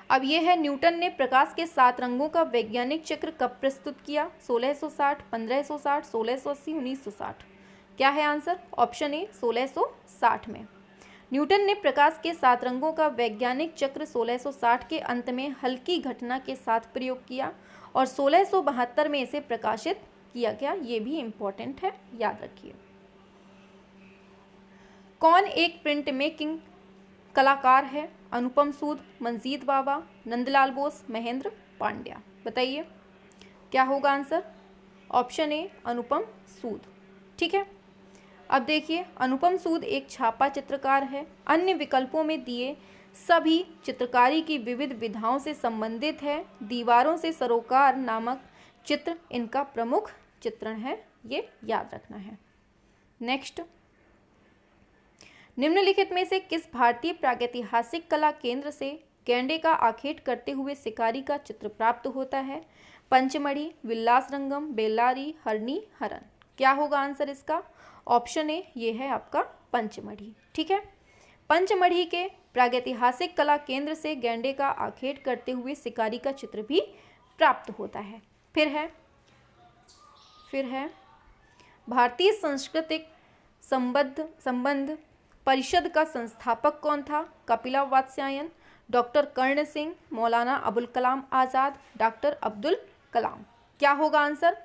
अब ये है, न्यूटन ने प्रकाश के 7 रंगों का वैज्ञानिक चक्र कब प्रस्तुत किया? 1660, 1560, 1680, 1960। क्या है आंसर? ऑप्शन ए 1660 में। न्यूटन ने प्रकाश के 7 रंगों का वैज्ञानिक चक्र 1660 के अंत में हल्की घटना के साथ प्रयोग किया और 1672 में इसे प्रकाशित किया गया। ये भी इम्पोर्टेंट है, याद रखिए। कौन एक प्रिंट मेकिंग कलाकार है? अनुपम सूद, मंजीत बाबा, नंदलाल बोस, महेंद्र पांड्या। बताइए क्या होगा आंसर? ऑप्शन ए अनुपम सूद। ठीक है, अब देखिए, अनुपम सूद एक छापा चित्रकार है। अन्य विकल्पों में दिए सभी चित्रकारी की विविध विधाओं से संबंधित है। दीवारों से सरोकार नामक चित्र इनका प्रमुख चित्रण है, ये याद रखना है। नेक्स्ट, निम्नलिखित में से किस भारतीय प्रागैतिहासिक कला केंद्र से गैंडे का आखेट करते हुए शिकारी का चित्र प्राप्त होता है? पंचमढ़ी, विलासरंगम, बेल्लारी, हरणी, हरन। क्या होगा आंसर इसका? ऑप्शन ए ये है आपका पंचमढ़ी। ठीक है, पंचमढ़ी के प्रागैतिहासिक कला केंद्र से गैंडे का आखेट करते हुए शिकारी का चित्र भी प्राप्त होता है। फिर है भारतीय सांस्कृतिक संबंध परिषद का संस्थापक कौन था? कपिला वात्स्यायन, डॉक्टर कर्ण सिंह, मौलाना अबुल कलाम आज़ाद, डॉक्टर अब्दुल कलाम। क्या होगा आंसर?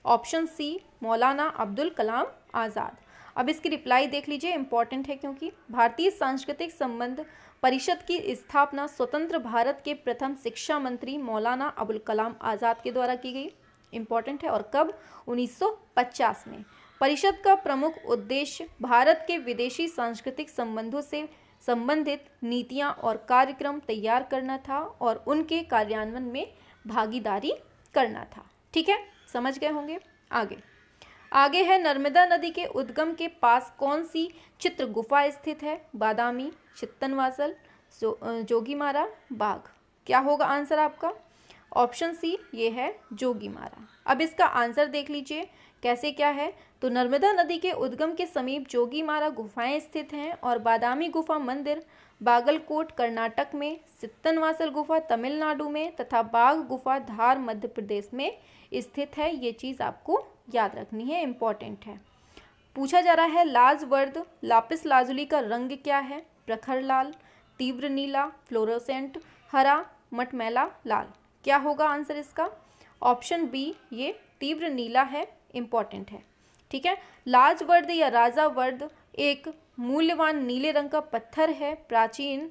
ऑप्शन सी मौलाना अब्दुल कलाम आज़ाद। अब इसकी रिप्लाई देख लीजिए, इंपॉर्टेंट है क्योंकि भारतीय सांस्कृतिक संबंध परिषद की स्थापना स्वतंत्र भारत के प्रथम शिक्षा मंत्री मौलाना अबुल कलाम आज़ाद के द्वारा की गई, इंपॉर्टेंट है, और कब? 1950 में। परिषद का प्रमुख उद्देश्य भारत के विदेशी सांस्कृतिक संबंधों से संबंधित नीतियां और कार्यक्रम तैयार करना था और उनके कार्यान्वयन में भागीदारी करना था। ठीक है, समझ गए होंगे। आगे है, नर्मदा नदी के उद्गम के पास कौन सी चित्र गुफा स्थित है? बादामी, चित्तनवासल, जोगीमारा, बाघ। क्या होगा आंसर आपका? ऑप्शन सी ये है जोगीमारा। अब इसका आंसर देख लीजिए कैसे क्या है। तो नर्मदा नदी के उद्गम के समीप जोगीमारा गुफाएं स्थित हैं और बादामी गुफा मंदिर बागलकोट कर्नाटक में, चित्तनवासल गुफा तमिलनाडु में तथा बाघ गुफा धार मध्य प्रदेश में स्थित है। ये चीज़ आपको याद रखनी है, इंपॉर्टेंट है। पूछा जा रहा है लाजवर्द लापिस लाजुली का रंग क्या है? प्रखर लाल, तीव्र नीला, फ्लोरोसेंट हरा, मटमैला लाल। क्या होगा आंसर इसका? ऑप्शन बी ये तीव्र नीला है, इंपॉर्टेंट है। ठीक है, लाजवर्द या राजावर्द एक मूल्यवान नीले रंग का पत्थर है। प्राचीन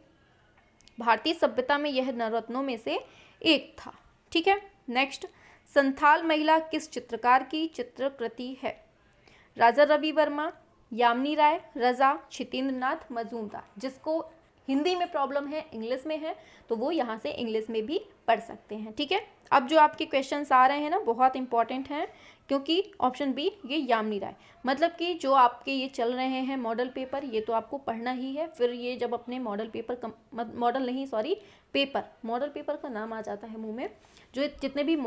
भारतीय सभ्यता में यह नवरत्नों में से एक था। ठीक है, नेक्स्ट, संथाल महिला किस चित्रकार की चित्रकृति है? राजा रवि वर्मा, यामिनी राय, रजा, क्षितेंद्र नाथ मजूमदार। जिसको हिंदी में प्रॉब्लम है, इंग्लिश में है, तो वो यहाँ से इंग्लिश में भी पढ़ सकते हैं। ठीक है, अब जो आपके क्वेश्चंस आ रहे हैं ना, बहुत इंपॉर्टेंट हैं, क्योंकि ऑप्शन बी ये यामिनी राय, मतलब कि जो आपके ये चल रहे हैं मॉडल पेपर, ये तो आपको पढ़ना ही है। फिर ये जब अपने मॉडल पेपर का नाम आ जाता है मुंह में, जो जितने भी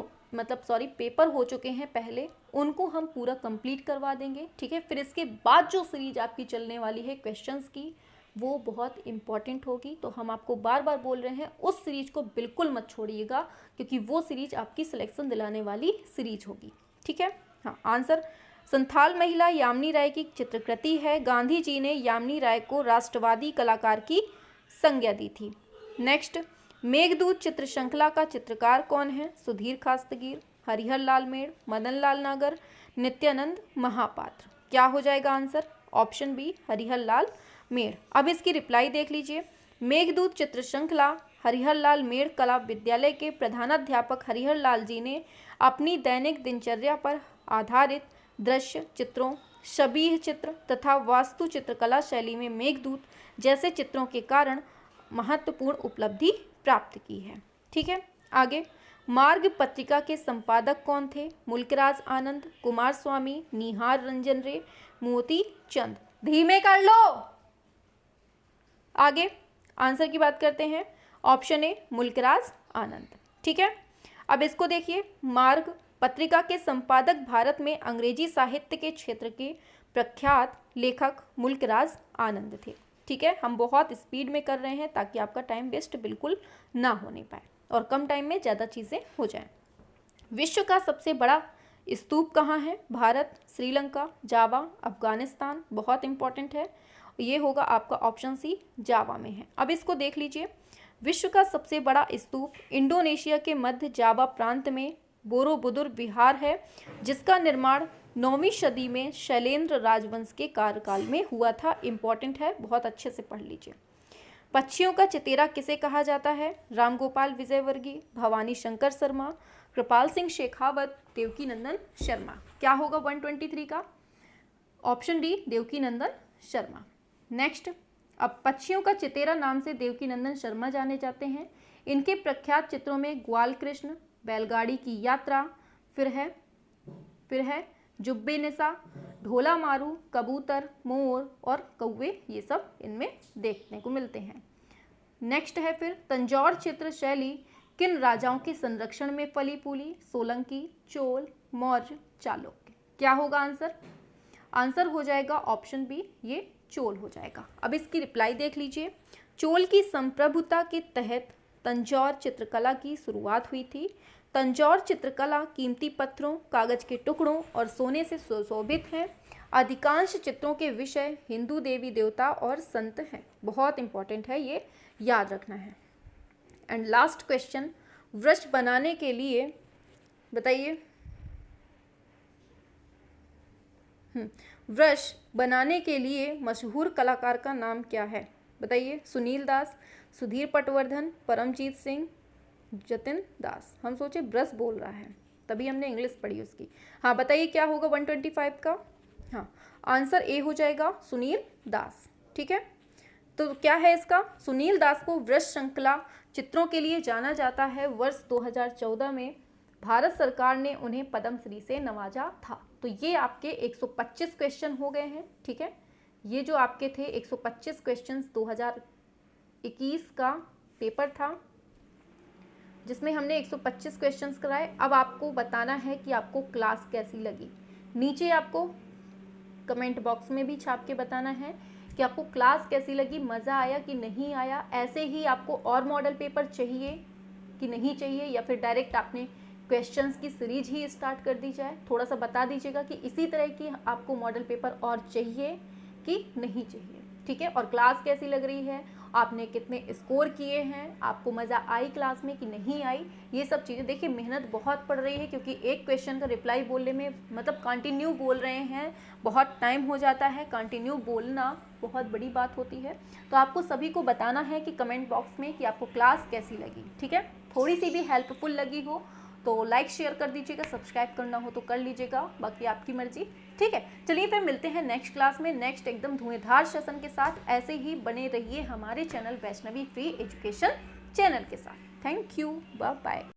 पेपर हो चुके हैं पहले, उनको हम पूरा कंप्लीट करवा देंगे। ठीक है, फिर इसके बाद जो सीरीज आपकी चलने वाली है क्वेश्चंस की, वो बहुत इंपॉर्टेंट होगी। तो हम आपको बार बार बोल रहे हैं उस सीरीज को बिल्कुल मत छोड़िएगा, क्योंकि वो सीरीज आपकी सिलेक्शन दिलाने वाली सीरीज होगी। ठीक है, हाँ, आंसर संथाल महिला यामिनी राय की चित्रकृति है। गांधी जी ने यामिनी राय को राष्ट्रवादी कलाकार की संज्ञा दी थी। नेक्स्ट, मेघदूत चित्र श्रृंखला का चित्रकार कौन है? सुधीर खास्तगीर, हरिहर लाल मेड़, मदन लाल नागर, नित्यानंद महापात्र। क्या हो जाएगा आंसर? ऑप्शन बी हरिहर लाल मेड़। अब इसकी रिप्लाई देख लीजिए। मेघदूत चित्र श्रृंखला हरिहर लाल मेड़ कला विद्यालय के प्रधानाध्यापक हरिहर लाल जी ने अपनी दैनिक दिनचर्या पर आधारित दृश्य चित्रों, शबीह चित्र तथा वास्तु चित्रकला शैली में मेघदूत जैसे चित्रों के कारण महत्वपूर्ण उपलब्धि प्राप्त की है। ठीक है, आगे, मार्ग पत्रिका के संपादक कौन थे? मुल्कराज आनंद, कुमार स्वामी, निहार रंजन रे, मोती चंद। धीमे कर लो। आगे आंसर की बात करते हैं। ऑप्शन ए मुल्कराज आनंद। ठीक है, अब इसको देखिए। मार्ग पत्रिका के संपादक भारत में अंग्रेजी साहित्य के क्षेत्र के प्रख्यात लेखक मुल्कराज आनंद थे। ठीक है, हम बहुत स्पीड में कर रहे हैं ताकि आपका टाइम वेस्ट बिल्कुल ना होने पाए और कम टाइम में ज़्यादा चीज़ें हो जाएं। विश्व का सबसे बड़ा स्तूप कहाँ है? भारत, श्रीलंका, जावा, अफगानिस्तान। बहुत इंपॉर्टेंट है, ये होगा आपका ऑप्शन सी, जावा में है। अब इसको देख लीजिए। विश्व का सबसे बड़ा स्तूप इंडोनेशिया के मध्य जावा प्रांत में बोरोबुदुर विहार है, जिसका निर्माण 9वीं सदी में शैलेंद्र राजवंश के कार्यकाल में हुआ था। इंपॉर्टेंट है, बहुत अच्छे से पढ़ लीजिए। पक्षियों का चतेरा किसे कहा जाता है? रामगोपाल विजयवर्गीय, भवानी शंकर शर्मा, कृपाल सिंह शेखावत, देवकीनंदन शर्मा। क्या होगा 123 का? Option D Devkinandan Sharma. Next, अब पक्षियों का चतेरा नाम से देवकीनंदन शर्मा जाने जाते हैं। इनके प्रख्यात चित्रों में ग्वाल कृष्ण, बैलगाड़ी की यात्रा, फिर है जुब्बे निसा, ढोला मारू, कबूतर, मोर और कौवे, ये सब इनमें देखने को मिलते हैं। नेक्स्ट है फिर तंजौर चित्र शैली किन राजाओं के संरक्षण में फली फूली? सोलंकी, चोल, मौर्य, चालुक्य। क्या होगा आंसर? आंसर हो जाएगा ऑप्शन बी, ये चोल हो जाएगा। अब इसकी रिप्लाई देख लीजिए। चोल की संप्रभुता के तहत तंजौर चित्रकला की शुरुआत हुई थी। तंजौर चित्रकला कीमती पत्थरों, कागज के टुकड़ों और सोने से सुशोभित है। अधिकांश चित्रों के विषय हिंदू देवी देवता और संत हैं। बहुत इंपॉर्टेंट है, ये याद रखना है। एंड लास्ट क्वेश्चन, वृक्ष बनाने के लिए बताइए, वृक्ष बनाने के लिए मशहूर कलाकार का नाम क्या है? बताइए। सुनील दास, सुधीर पटवर्धन, परमजीत सिंह, जतिन दास। हम सोचे ब्रश बोल रहा है, तभी हमने इंग्लिश पढ़ी उसकी। हाँ बताइए क्या होगा 125 का। हाँ आंसर ए हो जाएगा सुनील दास। ठीक है, तो क्या है इसका, सुनील दास को वृष श्रृंखला चित्रों के लिए जाना जाता है। वर्ष 2014 में भारत सरकार ने उन्हें पद्मश्री से नवाजा था। तो ये आपके 125 क्वेश्चन हो गए हैं। ठीक है, ये जो आपके थे 125 क्वेश्चंस 2021 का पेपर था, जिसमें हमने 125 क्वेश्चंस कराए। अब आपको बताना है कि आपको क्लास कैसी लगी। नीचे आपको कमेंट बॉक्स में भी छाप के बताना है कि आपको क्लास कैसी लगी, मज़ा आया कि नहीं आया। ऐसे ही आपको और मॉडल पेपर चाहिए कि नहीं चाहिए, या फिर डायरेक्ट आपने क्वेश्चंस की सीरीज ही स्टार्ट कर दी जाए। थोड़ा सा बता दीजिएगा कि इसी तरह की आपको मॉडल पेपर और चाहिए कि नहीं चाहिए। ठीक है, और क्लास कैसी लग रही है, आपने कितने स्कोर किए हैं, आपको मज़ा आई क्लास में कि नहीं आई, ये सब चीज़ें। देखिए मेहनत बहुत पड़ रही है, क्योंकि एक क्वेश्चन का रिप्लाई बोलने में मतलब कंटिन्यू बोल रहे हैं, बहुत टाइम हो जाता है। कंटिन्यू बोलना बहुत बड़ी बात होती है। तो आपको सभी को बताना है कि कमेंट बॉक्स में कि आपको क्लास कैसी लगी। ठीक है, थोड़ी सी भी हेल्पफुल लगी हो तो लाइक शेयर कर दीजिएगा, सब्सक्राइब करना हो तो कर लीजिएगा, बाकी आपकी मर्जी। ठीक है, चलिए फिर मिलते हैं नेक्स्ट क्लास में, नेक्स्ट एकदम धुएंधार सेशन के साथ। ऐसे ही बने रहिए हमारे channel Vaishnavi free education channel के साथ। Thank you, bye bye.